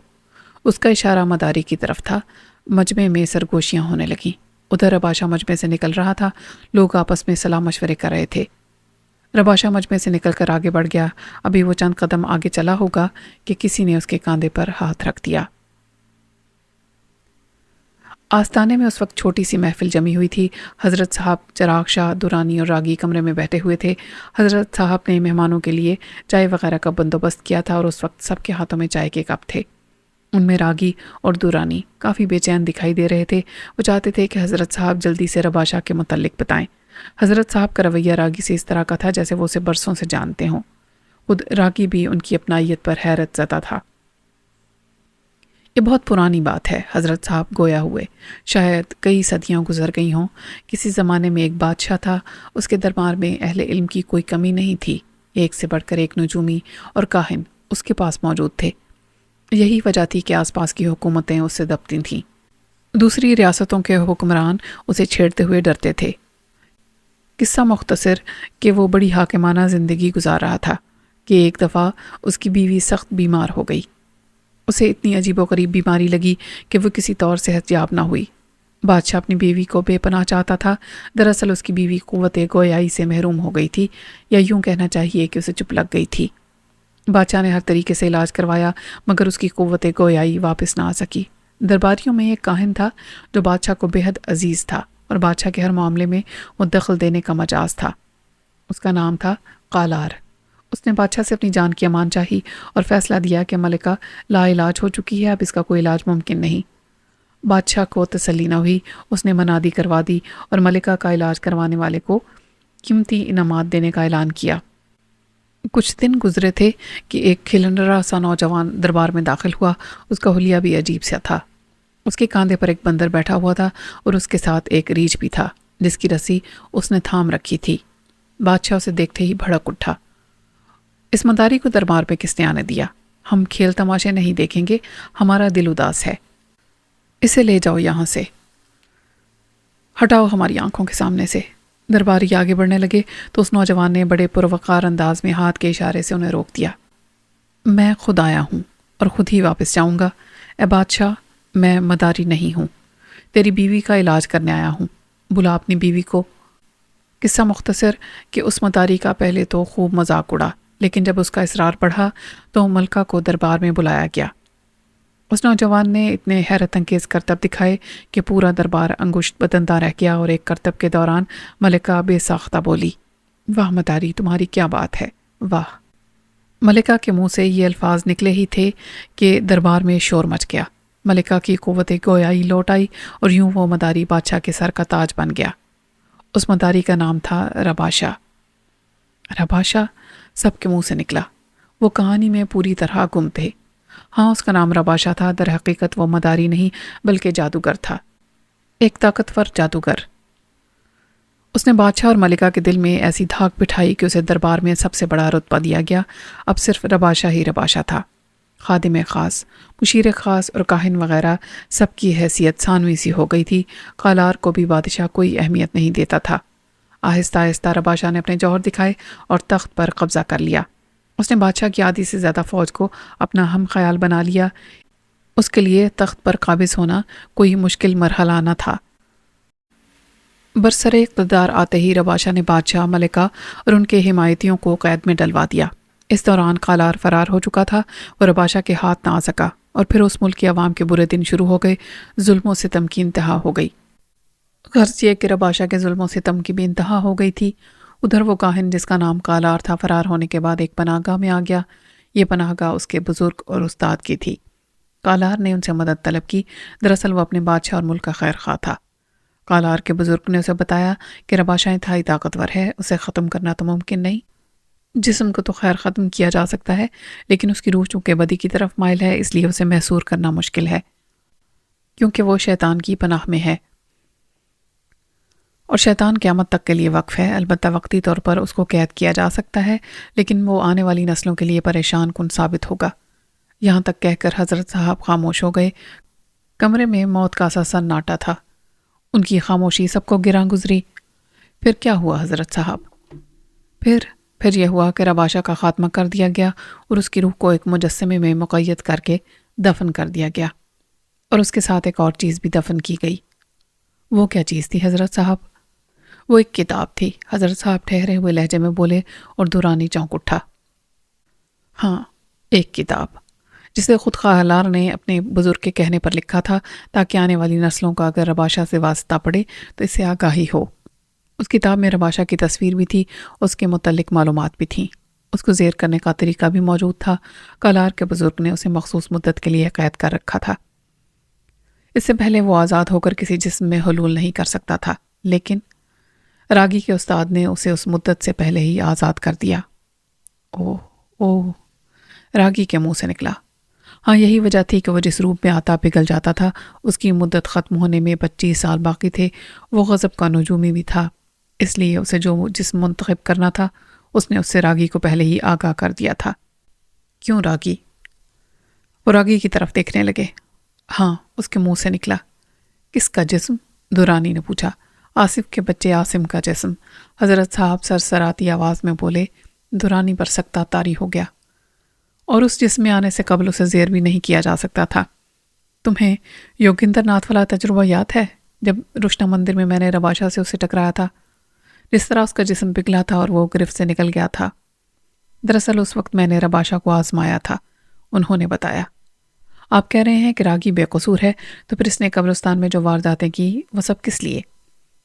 اس کا اشارہ مداری کی طرف تھا۔ مجمع میں سرگوشیاں ہونے لگیں۔ ادھر رباشا مجمع سے نکل رہا تھا، لوگ آپس میں صلاح مشورے کر رہے تھے۔ رباشا مجمع سے نکل کر آگے بڑھ گیا۔ ابھی وہ چند قدم آگے چلا ہوگا کہ کسی نے اس کے کاندھے پر ہاتھ رکھ دیا۔ آستانے میں اس وقت چھوٹی سی محفل جمی ہوئی تھی۔ حضرت صاحب، چراغ شاہ، دورانی اور راگی کمرے میں بیٹھے ہوئے تھے۔ حضرت صاحب نے مہمانوں کے لیے چائے وغیرہ کا بندوبست کیا تھا اور اس وقت سب کے ہاتھوں میں چائے کے کپ تھے۔ ان میں راگی اور دورانی کافی بے چین دکھائی دے رہے تھے۔ وہ چاہتے تھے کہ حضرت صاحب جلدی سے رباشا کے متعلق بتائیں۔ حضرت صاحب کا رویہ راگی سے اس طرح کا تھا جیسے وہ اسے برسوں سے جانتے ہوں۔ خود راگی بھی ان کی اپنائیت پر حیرت زدہ تھا۔ یہ بہت پرانی بات ہے، حضرت صاحب گویا ہوئے، شاید کئی صدیاں گزر گئی ہوں۔ کسی زمانے میں ایک بادشاہ تھا، اس کے دربار میں اہل علم کی کوئی کمی نہیں تھی۔ ایک سے بڑھ کر ایک نجومی اور کاہن اس کے پاس موجود تھے۔ یہی وجہ تھی کہ آس پاس کی حکومتیں اس سے دبتی تھیں۔ دوسری ریاستوں کے حکمران اسے چھیڑتے ہوئے ڈرتے تھے۔ قصہ مختصر کہ وہ بڑی حاکمانہ زندگی گزار رہا تھا کہ ایک دفعہ اس کی بیوی سخت بیمار ہو گئی۔ اسے اتنی عجیب و غریب بیماری لگی کہ وہ کسی طور صحت یاب نہ ہوئی۔ بادشاہ اپنی بیوی کو بے پناہ چاہتا تھا۔ دراصل اس کی بیوی قوت گویائی سے محروم ہو گئی تھی، یا یوں کہنا چاہیے کہ اسے چپ لگ گئی تھی۔ بادشاہ نے ہر طریقے سے علاج کروایا مگر اس کی قوت گویائی واپس نہ آ سکی۔ درباریوں میں ایک کاہن تھا جو بادشاہ کو بے حد عزیز تھا اور بادشاہ کے ہر معاملے میں وہ دخل دینے کا مجاز تھا۔ اس کا نام تھا قالار۔ اس نے بادشاہ سے اپنی جان کی امان چاہی اور فیصلہ دیا کہ ملکہ لا علاج ہو چکی ہے، اب اس کا کوئی علاج ممکن نہیں۔ بادشاہ کو تسلی نہ ہوئی، اس نے منادی کروا دی اور ملکہ کا علاج کروانے والے کو قیمتی انعامات دینے کا اعلان کیا۔ کچھ دن گزرے تھے کہ ایک کھلنڈرا سا نوجوان دربار میں داخل ہوا۔ اس کا حلیہ بھی عجیب سا تھا۔ اس کے کاندھے پر ایک بندر بیٹھا ہوا تھا اور اس کے ساتھ ایک ریچھ بھی تھا جس کی رسی اس نے تھام رکھی تھی۔ بادشاہ اسے دیکھتے ہی بھڑک اٹھا۔ اس مداری کو دربار پہ کس نے آنے دیا؟ ہم کھیل تماشے نہیں دیکھیں گے، ہمارا دل اداس ہے۔ اسے لے جاؤ یہاں سے، ہٹاؤ ہماری آنکھوں کے سامنے سے۔ درباری آگے بڑھنے لگے تو اس نوجوان نے بڑے پروقار انداز میں ہاتھ کے اشارے سے انہیں روک دیا۔ میں خود آیا ہوں اور خود ہی واپس جاؤں گا۔ اے بادشاہ، میں مداری نہیں ہوں، تیری بیوی کا علاج کرنے آیا ہوں، بلا اپنی بیوی کو۔ قصہ مختصر کہ اس مداری کا پہلے تو خوب مذاق اڑا، لیکن جب اس کا اصرار بڑھا تو ملکہ کو دربار میں بلایا گیا۔ اس نوجوان نے اتنے حیرت انگیز کرتب دکھائے کہ پورا دربار انگشت بدندہ رہ گیا، اور ایک کرتب کے دوران ملکہ بے ساختہ بولی، واہ مداری، تمہاری کیا بات ہے، واہ۔ ملکہ کے منہ سے یہ الفاظ نکلے ہی تھے کہ دربار میں شور مچ گیا۔ ملکہ کی قوت گویائی لوٹ آئی اور یوں وہ مداری بادشاہ کے سر کا تاج بن گیا۔ اس مداری کا نام تھا رباشا۔ رباشا سب کے منہ سے نکلا۔ وہ کہانی میں پوری طرح گم تھے۔ ہاں، اس کا نام رباشا تھا، در حقیقت وہ مداری نہیں بلکہ جادوگر تھا، ایک طاقتور جادوگر۔ اس نے بادشاہ اور ملکہ کے دل میں ایسی دھاک بٹھائی کہ اسے دربار میں سب سے بڑا رتبہ دیا گیا۔ اب صرف رباشا ہی رباشا تھا۔ خادم خاص، مشیر خاص اور کاہن وغیرہ سب کی حیثیت ثانوی سی ہو گئی تھی۔ قالار کو بھی بادشاہ کوئی اہمیت نہیں دیتا تھا۔ آہستہ آہستہ رباشا نے اپنے جوہر دکھائے اور تخت پر قبضہ کر لیا۔ اس نے بادشاہ کی آدھی سے زیادہ فوج کو اپنا ہم خیال بنا لیا۔ اس کے لیے تخت پر قابض ہونا کوئی مشکل مرحلہ نہ تھا۔ برسر اقتدار آتے ہی رباشا نے بادشاہ، ملکہ اور ان کے حمایتیوں کو قید میں ڈلوا دیا۔ اس دوران قالار فرار ہو چکا تھا، وہ رباشا کے ہاتھ نہ آ سکا، اور پھر اس ملک کی عوام کے برے دن شروع ہو گئے۔ ظلم و ستم کی انتہا ہو گئی۔ غرض یہ کہ رباشا کے ظلم و ستم کی بھی انتہا ہو گئی تھی۔ ادھر وہ کاہن جس کا نام قالار تھا فرار ہونے کے بعد ایک پناہ گاہ میں آ گیا۔ یہ پناہ گاہ اس کے بزرگ اور استاد کی تھی۔ قالار نے ان سے مدد طلب کی۔ دراصل وہ اپنے بادشاہ اور ملک کا خیر خواہ تھا۔ قالار کے بزرگ نے اسے بتایا کہ رباشا انتہائی طاقتور ہے، اسے ختم کرنا تو ممکن نہیں۔ جسم کو تو خیر ختم کیا جا سکتا ہے، لیکن اس کی روح چونکہ بدی کی طرف مائل ہے، اس لیے اسے محصور کرنا مشکل ہے، کیونکہ وہ شیطان کی پناہ میں ہے، اور شیطان قیامت تک کے لیے وقف ہے۔ البتہ وقتی طور پر اس کو قید کیا جا سکتا ہے، لیکن وہ آنے والی نسلوں کے لیے پریشان کن ثابت ہوگا۔ یہاں تک کہہ کر حضرت صاحب خاموش ہو گئے۔ کمرے میں موت کا سا سناٹا تھا۔ ان کی خاموشی سب کو گراں گزری۔ پھر کیا ہوا حضرت صاحب؟ پھر پھر یہ ہوا کہ رباشا کا خاتمہ کر دیا گیا اور اس کی روح کو ایک مجسمے میں مقید کر کے دفن کر دیا گیا، اور اس کے ساتھ ایک اور چیز بھی دفن کی گئی۔ وہ کیا چیز تھی حضرت صاحب؟ وہ ایک کتاب تھی، حضرت صاحب ٹھہرے ہوئے لہجے میں بولے، اور دورانی چونک اٹھا۔ ہاں، ایک کتاب جسے خود خواہ لار نے اپنے بزرگ کے کہنے پر لکھا تھا تاکہ آنے والی نسلوں کا اگر رباشا سے واسطہ پڑے تو اس سے آگاہی ہو۔ اس کتاب میں رباشا کی تصویر بھی تھی، اس کے متعلق معلومات بھی تھیں، اس کو زیر کرنے کا طریقہ بھی موجود تھا۔ کالار کے بزرگ نے اسے مخصوص مدت کے لیے قید کر رکھا تھا۔ اس سے پہلے وہ آزاد ہو کر کسی جسم میں حلول نہیں کر سکتا تھا، لیکن راگی کے استاد نے اسے اس مدت سے پہلے ہی آزاد کر دیا۔ اوہ، راگی کے منہ سے نکلا۔ ہاں، یہی وجہ تھی کہ وہ جس روپ میں آتا پگھل جاتا تھا، اس کی مدت ختم ہونے میں 25 سال باقی تھے۔ وہ غضب کا نجومی بھی تھا، اس لیے اسے جو جسم منتخب کرنا تھا اس نے اس سے راگی کو پہلے ہی آگاہ کر دیا تھا۔ کیوں راگی؟ وہ راگی کی طرف دیکھنے لگے۔ ہاں، اس کے منہ سے نکلا۔ کس کا جسم؟ دورانی نے پوچھا۔ آصف کے بچے عاصم کا جسم، حضرت صاحب سرسراتی آواز میں بولے۔ دورانی پر سکتہ طاری ہو گیا۔ اور اس جسم میں آنے سے قبل اسے زیر بھی نہیں کیا جا سکتا تھا۔ تمہیں یوگیندر ناتھ والا تجربہ یاد ہے جب رشنا مندر میں میں نے رباشا سے اسے ٹکرایا تھا؟ جس طرح اس کا جسم پگھلا تھا اور وہ گرفت سے نکل گیا تھا۔ دراصل اس وقت میں نے رباشا کو آزمایا تھا، انہوں نے بتایا۔ آپ کہہ رہے ہیں کہ راگی بے قصور ہے، تو پھر اس نے قبرستان میں جو وارداتیں کی وہ سب کس لیے؟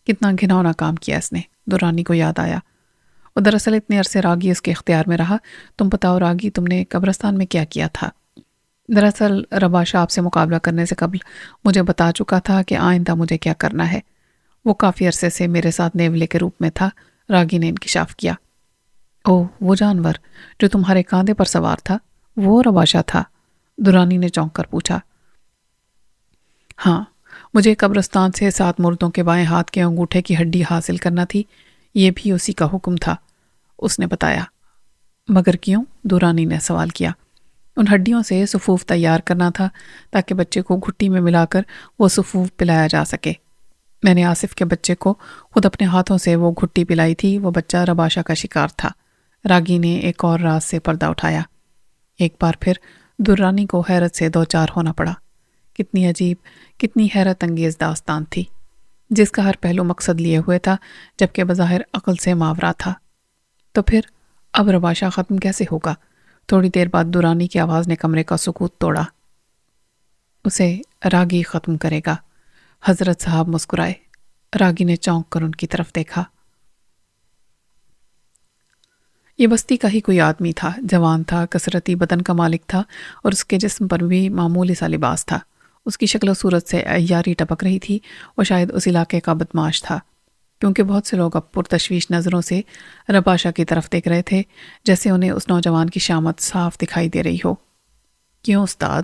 کتنا گھناؤنا کام کیا اس نے؟ دورانی کو یاد آیا۔ وہ دراصل اتنے عرصے راگی اس کے اختیار میں رہا۔ تم بتاؤ راگی، تم نے قبرستان میں کیا کیا تھا؟ دراصل رباشا آپ سے مقابلہ کرنے سے قبل مجھے بتا چکا تھا کہ آئندہ مجھے کیا کرنا ہے۔ وہ کافی عرصے سے میرے ساتھ نیولے کے روپ میں تھا، راگی نے انکشاف کیا۔ وہ جانور جو تمہارے کاندھے پر سوار تھا، وہ رباشا تھا؟ دورانی نے چونک کر پوچھا۔ ہاں، مجھے قبرستان سے 7 مردوں کے بائیں ہاتھ کے انگوٹھے کی ہڈی حاصل کرنا تھی، یہ بھی اسی کا حکم تھا، اس نے بتایا۔ مگر کیوں؟ دورانی نے سوال کیا۔ ان ہڈیوں سے صفوف تیار کرنا تھا تاکہ بچے کو گھٹی میں ملا کر وہ صفوف پلایا جا سکے۔ میں نے آصف کے بچے کو خود اپنے ہاتھوں سے وہ گھٹی پلائی تھی۔ وہ بچہ رباشا کا شکار تھا۔ راگی نے ایک اور راز سے پردہ اٹھایا۔ ایک بار پھر دورانی کو حیرت سے دوچار ہونا پڑا۔ کتنی عجیب، کتنی حیرت انگیز داستان تھی، جس کا ہر پہلو مقصد لیے ہوئے تھا، جبکہ بظاہر عقل سے ماورا تھا۔ تو پھر اب رباشا ختم کیسے ہوگا؟ تھوڑی دیر بعد دورانی کی آواز نے کمرے کا سکوت توڑا۔ اسے راگی ختم کرے گا۔ حضرت صاحب مسکرائے۔ راگی نے چونک کر ان کی طرف دیکھا۔ یہ بستی کا ہی کوئی آدمی تھا، جوان تھا، کثرتی بدن کا مالک تھا، اور اس کے جسم پر بھی معمولی سا لباس تھا۔ اس کی شکل و صورت سے عیاری ٹپک رہی تھی۔ وہ شاید اس علاقے کا بدماش تھا، کیونکہ بہت سے لوگ اب پرتشویش نظروں سے رباشا کی طرف دیکھ رہے تھے، جیسے انہیں اس نوجوان کی شامت صاف دکھائی دے رہی ہو۔ کیوں استاد؟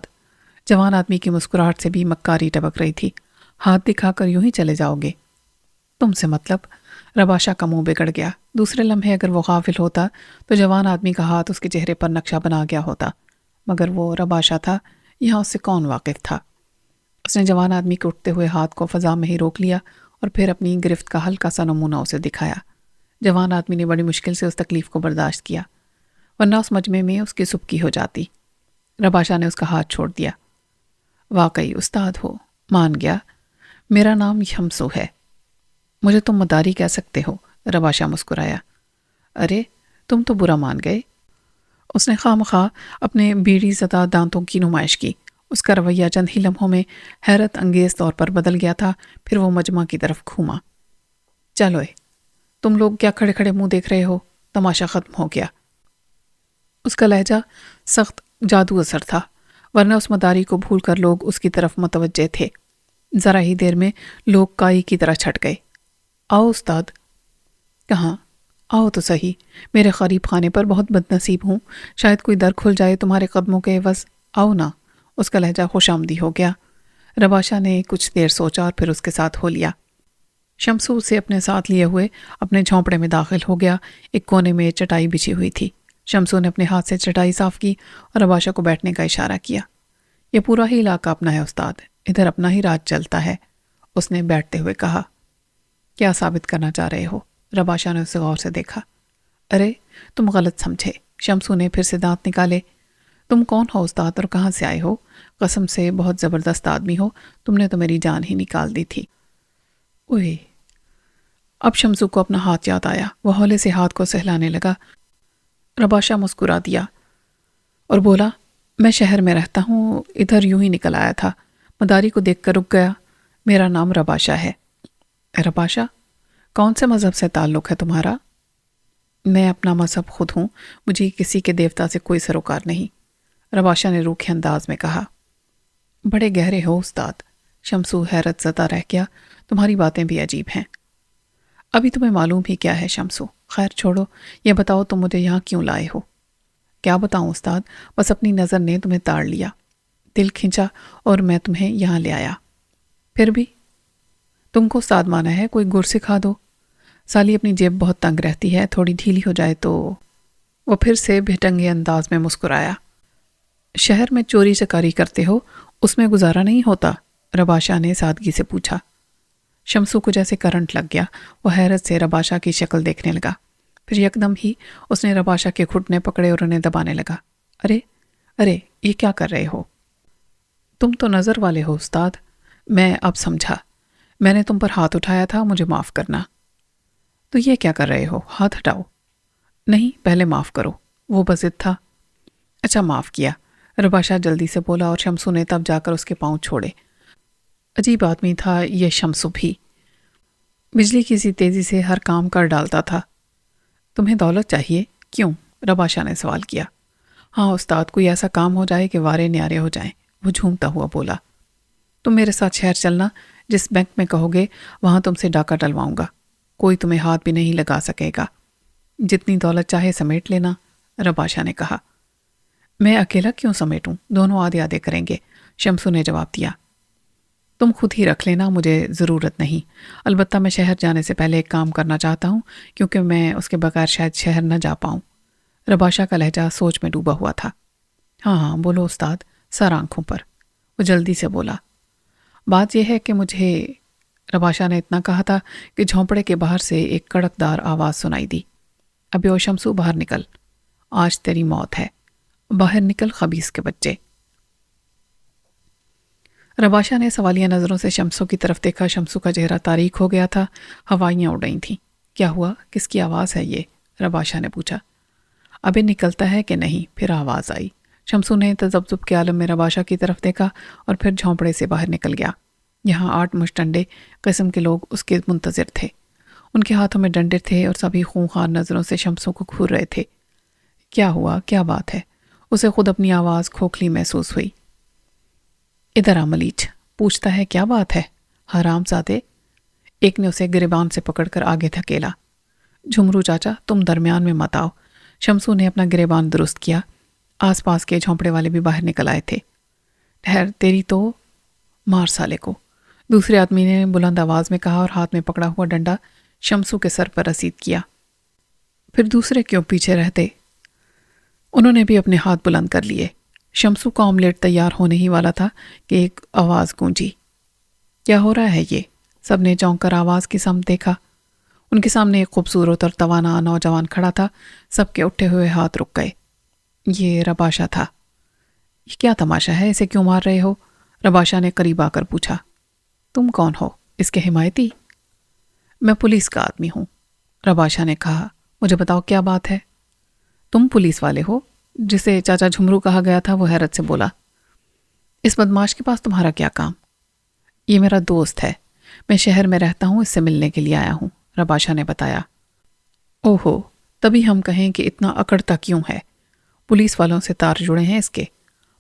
جوان آدمی کی مسکراہٹ سے بھی مکاری ٹپک رہی تھی۔ ہاتھ دکھا کر یوں ہی چلے جاؤ گے؟ تم سے مطلب؟ رباشا کا منہ بگڑ گیا۔ دوسرے لمحے اگر وہ غافل ہوتا تو جوان آدمی کا ہاتھ اس کے چہرے پر نقشہ بنا گیا ہوتا، مگر وہ رباشا تھا، یہاں اس سے کون واقف تھا؟ اس نے جوان آدمی کے اٹھتے ہوئے ہاتھ کو فضا میں ہی روک لیا اور پھر اپنی گرفت کا ہلکا سا نمونہ اسے دکھایا۔ جوان آدمی نے بڑی مشکل سے اس تکلیف کو برداشت کیا، ورنہ اس مجمع میں اس کی سبکی ہو جاتی۔ رباشا نے اس کا ہاتھ چھوڑ دیا۔ واقعی استاد ہو، مان گیا۔ میرا نام شمسو ہے۔ مجھے تم مداری کہہ سکتے ہو، رباشا مسکرایا۔ ارے، تم تو برا مان گئے۔ اس نے خواہ اپنے بیڑی زدہ دانتوں کی نمائش کی۔ اس کا رویہ چند ہی لمحوں میں حیرت انگیز طور پر بدل گیا تھا۔ پھر وہ مجمع کی طرف گھوما۔ چلو تم لوگ کیا کھڑے کھڑے منہ دیکھ رہے ہو؟ تماشا ختم ہو گیا۔ اس کا لہجہ سخت جادو اثر تھا، ورنہ اس مداری کو بھول کر لوگ اس کی طرف متوجہ تھے۔ ذرا ہی دیر میں لوگ کائی کی طرح چھٹ گئے۔ آؤ استاد۔ کہاں؟ آؤ تو صحیح، میرے قریب خانے پر بہت بد نصیب ہوں، شاید کوئی در کھل جائے تمہارے قدموں کے عوض۔ آؤ نا۔ اس کا لہجہ خوش آمدی ہو گیا۔ رباشا نے کچھ دیر سوچا اور پھر اس کے ساتھ ہو لیا۔ شمسو اسے اپنے ساتھ لیے ہوئے اپنے جھونپڑے میں داخل ہو گیا۔ ایک کونے میں چٹائی بچھی ہوئی تھی۔ شمسو نے اپنے ہاتھ سے چٹائی صاف کی اور رباشا کو بیٹھنے کا اشارہ کیا۔ یہ پورا ہی علاقہ اپنا ہے استاد، ادھر اپنا ہی راج چلتا ہے، اس نے بیٹھتے ہوئے کہا۔ کیا ثابت کرنا چاہ رہے ہو؟ رباشا نے اسے غور سے دیکھا۔ ارے تم غلط سمجھے، شمسو نے پھر سے دانت نکالے۔ تم کون ہو استاد اور کہاں سے آئے ہو؟ قسم سے بہت زبردست آدمی ہو، تم نے تو میری جان ہی نکال دی تھی۔ اوہ! اب شمسو کو اپنا ہاتھ یاد آیا، وہ ہولے سے ہاتھ کو سہلانے لگا۔ رباشا مسکرا دیا اور بولا، میں شہر میں رہتا ہوں، ادھر یوں ہی نکل آیا تھا، مداری کو دیکھ کر رک گیا۔ میرا نام رباشا ہے۔ رباشا؟ کون سے مذہب سے تعلق ہے تمہارا؟ میں اپنا مذہب خود ہوں، مجھے کسی کے دیوتا سے کوئی سروکار نہیں، رباشا نے روکھے انداز میں کہا۔ بڑے گہرے ہو استاد، شمسو حیرت زدہ رہ گیا، تمہاری باتیں بھی عجیب ہیں۔ ابھی تمہیں معلوم ہی کیا ہے شمسو، خیر چھوڑو، یہ بتاؤ تم مجھے یہاں کیوں لائے ہو؟ کیا بتاؤں استاد، بس اپنی نظر نے تمہیں تاڑ لیا، دل کھنچا اور میں تمہیں یہاں لے آیا۔ پھر بھی تم کو استاد مانا ہے، کوئی گر سکھا دو، سالی اپنی جیب بہت تنگ رہتی ہے، تھوڑی ڈھیلی ہو جائے تو۔ وہ پھر سے بھٹنگے انداز میں مسکرایا۔ شہر میں چوری چکاری کرتے ہو، اس میں گزارا نہیں ہوتا؟ رباشا نے سادگی سے پوچھا۔ شمسو کو جیسے کرنٹ لگ گیا، وہ حیرت سے رباشا کی شکل دیکھنے لگا، پھر یکدم ہی اس نے رباشا کے گھٹنے پکڑے اور انہیں دبانے لگا۔ ارے ارے، یہ کیا کر رہے ہو؟ تم تو نظر والے ہو استاد، میں اب سمجھا، میں نے تم پر ہاتھ اٹھایا تھا، مجھے معاف کرنا۔ تو یہ کیا کر رہے ہو؟ ہاتھ ہٹاؤ۔ نہیں، پہلے معاف کرو، وہ بضد تھا۔ اچھا معاف کیا، رباشا جلدی سے بولا اور شمسو نے تب جا کر اس کے پاؤں چھوڑے۔ عجیب آدمی تھا یہ شمسو بھی، بجلی کی سی تیزی سے ہر کام کر ڈالتا تھا۔ تمہیں دولت چاہیے؟ کیوں؟ رباشا نے سوال کیا۔ ہاں استاد، کوئی ایسا کام ہو جائے کہ وارے نیارے ہو جائیں، وہ جھومتا ہوا بولا۔ تم میرے ساتھ شہر چلنا، جس بینک میں کہو گے وہاں تم سے ڈاکہ ڈلواؤں گا، کوئی تمہیں ہاتھ بھی نہیں لگا سکے گا، جتنی دولت چاہے سمیٹ لینا، رباشا نے کہا۔ میں اکیلا کیوں سمیٹوں، دونوں آدھے آدھے کریں گے، شمسو نے جواب دیا۔ تم خود ہی رکھ لینا، مجھے ضرورت نہیں، البتہ میں شہر جانے سے پہلے ایک کام کرنا چاہتا ہوں، کیونکہ میں اس کے بغیر شاید شہر نہ جا پاؤں۔ رباشا کا لہجہ سوچ میں ڈوبا ہوا تھا۔ ہاں ہاں بولو استاد، سر آنکھوں پر، وہ جلدی سے بولا۔ بات یہ ہے کہ مجھے، رباشا نے اتنا کہا تھا کہ جھونپڑے کے باہر سے ایک کڑکدار آواز سنائی دی۔ ابے او شمسو، باہر نکل، آج تیری موت ہے، باہر نکل خبیث کے بچے۔ رباشا نے سوالیہ نظروں سے شمسو کی طرف دیکھا، شمسو کا چہرہ تاریک ہو گیا تھا، ہوائیاں اڑ رہی تھیں۔ کیا ہوا، کس کی آواز ہے یہ؟ رباشا نے پوچھا۔ ابے نکلتا ہے کہ نہیں؟ پھر آواز آئی۔ شمسو نے تذبذب کے عالم میں رباشا کی طرف دیکھا اور پھر جھونپڑے سے باہر نکل گیا۔ یہاں 8 مشٹنڈے قسم کے لوگ اس کے منتظر تھے، ان کے ہاتھوں میں ڈنڈے تھے اور سبھی خونخوار نظروں سے شمسو کو گھور رہے تھے۔ کیا ہوا، کیا بات ہے؟ اسے خود اپنی آواز کھوکھلی محسوس ہوئی۔ ادھر آ ملیچ، پوچھتا ہے کیا بات ہے، حرام زادے۔ ایک نے اسے گریبان سے پکڑ کر آگے دھکیلا۔ جھمرو چاچا، تم درمیان میں مت آؤ۔ شمسو نے اپنا گریبان درست کیا۔ آس پاس کے جھونپڑے والے بھی باہر نکل آئے تھے۔ ٹھہر، تیری تو مار سالے کو، دوسرے آدمی نے بلند آواز میں کہا اور ہاتھ میں پکڑا ہوا ڈنڈا شمسو کے سر پر رسید کیا۔ پھر دوسرے کیوں پیچھے رہتے؟ انہوں نے بھی اپنے ہاتھ بلند کر لیے۔ شمسو کا آملیٹ تیار ہونے ہی والا تھا کہ ایک آواز گونجی۔ کیا ہو رہا ہے یہ؟ سب نے چونک کر آواز کی سمت دیکھا۔ ان کے سامنے ایک خوبصورت اور توانا نوجوان کھڑا تھا۔ سب کے اٹھے ہوئے ہاتھ رک گئے۔ یہ رباشا تھا۔ یہ کیا تماشا ہے، اسے کیوں مار رہے ہو؟ رباشا نے قریب آ کر پوچھا۔ تم کون ہو، اس کے حمایتی؟ میں پولیس کا آدمی ہوں، رباشا نے کہا۔ مجھے بتاؤ کیا بات ہے؟ تم پولیس والے ہو؟ جسے چاچا جھمرو کہا گیا تھا وہ حیرت سے بولا۔ اس بدماش کے پاس تمہارا کیا کام؟ یہ میرا دوست ہے، میں شہر میں رہتا ہوں، اس سے ملنے کے لیے آیا ہوں، رباشا نے بتایا۔ اوہو، تبھی ہم کہیں کہ اتنا اکڑتا کیوں ہے، پولیس والوں سے تار جڑے ہیں اس کے۔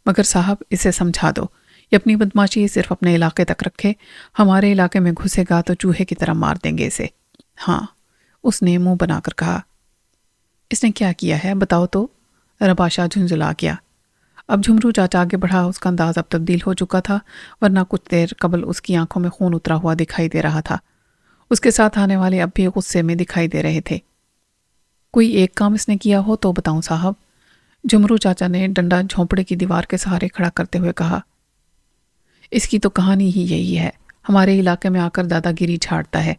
مگر صاحب اسے سمجھا دو، یہ اپنی بدماشی صرف اپنے علاقے تک رکھے، ہمارے علاقے میں گھسے گا تو چوہے کی طرح مار دیں گے اسے۔ ہاں، اس نے منہ بنا کر کہا۔ اس نے کیا کیا ہے بتاؤ تو؟ رباشا جھنجھلا گیا۔ اب جھمرو چاچا آگے بڑھا، اس کا انداز اب تبدیل ہو چکا تھا، ورنہ کچھ دیر قبل اس کی آنکھوں میں خون اترا ہوا دکھائی دے رہا تھا۔ اس کے ساتھ آنے والے اب بھی غصے میں دکھائی دے رہے تھے۔ کوئی ایک کام اس نے کیا ہو تو بتاؤں صاحب، جھمرو چاچا نے ڈنڈا جھونپڑے کی دیوار کے سہارے کھڑا کرتے ہوئے کہا۔ اس کی تو کہانی ہی یہی ہے، ہمارے علاقے میں آ کر دادا گیری جھاڑتا ہے،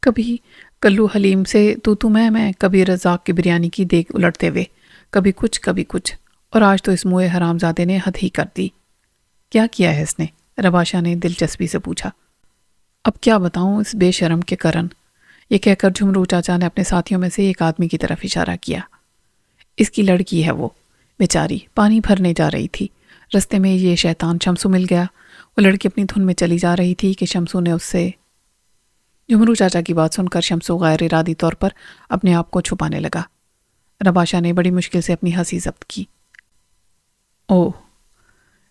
کبھی کلو حلیم سے تو میں کبھی رزاق کی بریانی کی دیگ الٹتے ہوئے، کبھی کچھ، اور آج تو اس موئے حرام زادے نے حد ہی کر دی۔ کیا کیا ہے اس نے؟ رباشا نے دلچسپی سے پوچھا۔ اب کیا بتاؤں اس بے شرم کے کرن، یہ کہہ کر جھمرو چاچا نے اپنے ساتھیوں میں سے ایک آدمی کی طرف اشارہ کیا۔ اس کی لڑکی ہے وہ، بیچاری پانی بھرنے جا رہی تھی، رستے میں یہ شیطان شمسو مل گیا۔ وہ لڑکی اپنی دھن میں چلی جا رہی تھی کہ شمسو نے اس سے… جھمرو چاچا کی بات سن کر شمسو غیر ارادی طور پر اپنے آپ کو چھپانے لگا۔ رباشا نے بڑی مشکل سے اپنی ہنسی ضبط کی۔ اوہ،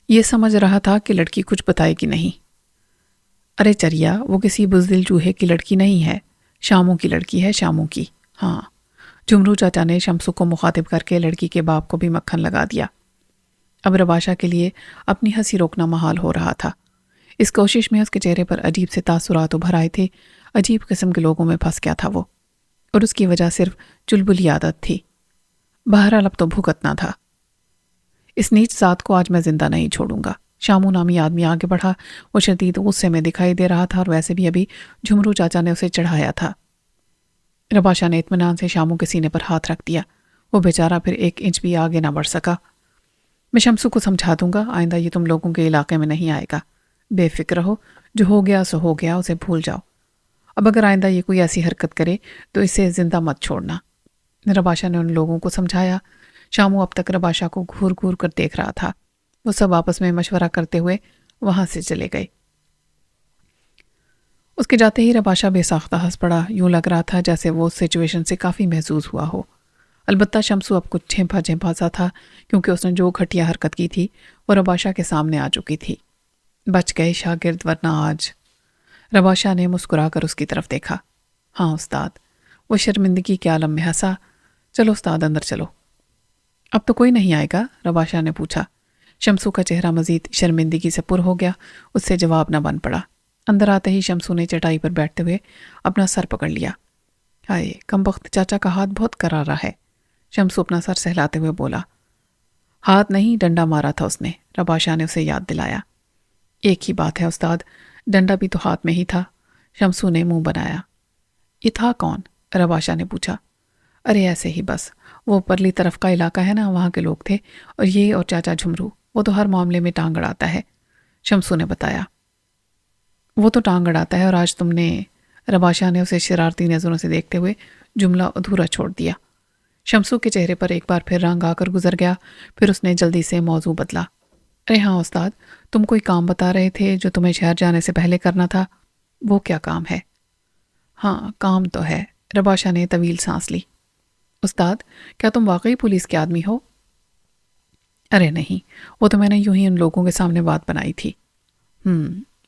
یہ سمجھ رہا تھا کہ لڑکی کچھ بتائے گی نہیں۔ ارے چریا، وہ کسی بزدل چوہے کی لڑکی نہیں ہے، شاموں کی لڑکی ہے، شاموں کی۔ ہاں، جھمرو چاچا نے شمسو کو مخاطب کر کے لڑکی کے باپ کو بھی مکھن لگا دیا۔ اب رباشا کے لیے اپنی ہنسی روکنا محال ہو رہا تھا۔ اس کوشش میں اس کے چہرے پر عجیب سے تاثرات ابھر آئے تھے، عجیب قسم کے لوگوں میں پھنس گیا تھا وہ، اور اس کی وجہ صرف چلبلی عادت تھی۔ بہرحال اب تو بھگتنا تھا۔ اس نیچ ذات کو آج میں زندہ نہیں چھوڑوں گا۔ شامو نامی آدمی آگے بڑھا۔ وہ شدید غصے میں دکھائی دے رہا تھا اور ویسے بھی ابھی جھمرو چاچا نے اسے چڑھایا تھا۔ رباشا نے اطمینان سے شامو کے سینے پر ہاتھ رکھ دیا۔ وہ بیچارہ پھر ایک انچ بھی آگے نہ بڑھ سکا۔ میں شمسو کو سمجھا دوں گا، آئندہ یہ تم لوگوں کے علاقے میں نہیں آئے گا۔ بے فکر رہو، جو ہو گیا سو ہو گیا، اسے بھول جاؤ۔ اب اگر آئندہ یہ کوئی ایسی حرکت کرے تو اسے زندہ مت چھوڑنا۔ رباشا نے ان لوگوں کو سمجھایا۔ شامو اب تک رباشا کو گھور گھور کر دیکھ رہا تھا۔ وہ سب آپس میں مشورہ کرتے ہوئے وہاں سے چلے گئے۔ اس کے جاتے ہی رباشا بے ساختہ ہنس پڑا۔ یوں لگ رہا تھا جیسے وہ اس سچویشن سے کافی محظوظ ہوا ہو۔ البتہ شمسو اب کچھ جھیمپا سا تھا، کیونکہ اس نے جو گھٹیا حرکت کی تھی وہ رباشا کے سامنے آ چکی تھی۔ بچ گئے شاگرد، ورنہ آج… رباشا نے مسکرا کر اس کی طرف دیکھا۔ ہاں استاد۔ وہ شرمندگی کے عالم میں ہنسا۔ چلو استاد، اندر چلو۔ اب تو کوئی نہیں آئے گا؟ رباشا نے پوچھا۔ شمسو کا چہرہ مزید شرمندگی سے پر ہو گیا، اس سے جواب نہ بن پڑا۔ اندر آتے ہی شمسو نے چٹائی پر بیٹھتے ہوئے اپنا سر پکڑ لیا۔ ہائے، کمبخت چاچا کا ہاتھ بہت کرارا ہے۔ شمسو اپنا سر سہلاتے ہوئے بولا۔ ہاتھ نہیں، ڈنڈا مارا تھا اس نے، رباشا نے اسے یاد دلایا۔ ایک ہی بات ہے استاد، ڈنڈا بھی تو ہاتھ میں ہی تھا۔ شمسو نے منہ بنایا۔ یہ تھا کون؟ رباشا نے پوچھا۔ ارے ایسے ہی بس، وہ پرلی طرف کا علاقہ ہے نا، وہاں کے لوگ تھے، اور یہ اور چاچا جھمرو، وہ تو ہر معاملے میں ٹانگ اڑاتا ہے، شمسو نے بتایا۔ وہ تو ٹانگ اڑاتا ہے، اور آج تم نے… رباشا نے اسے شرارتی نظروں سے دیکھتے ہوئے جملہ ادھورا چھوڑ دیا۔ شمسو کے چہرے پر ایک بار پھر رنگ آ کر گزر گیا، پھر اس نے جلدی سے موضوع بدلا۔ ارے ہاں استاد، تم کوئی کام بتا رہے تھے جو تمہیں شہر جانے سے پہلے کرنا تھا، وہ کیا کام ہے؟ ہاں کام تو ہے، رباشا نے طویل سانس لی۔ استاد، کیا تم واقعی پولیس کے آدمی ہو؟ ارے نہیں، وہ تو میں نے یوں ہی ان لوگوں کے سامنے بات بنائی تھی۔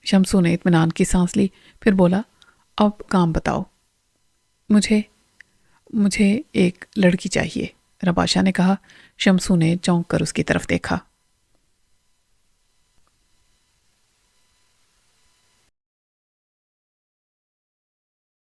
شمسو نے اطمینان کی سانس لی، پھر بولا، اب کام بتاؤ۔ مجھے ایک لڑکی چاہیے، رباشا نے کہا۔ شمسو نے چونک کر اس کی طرف دیکھا۔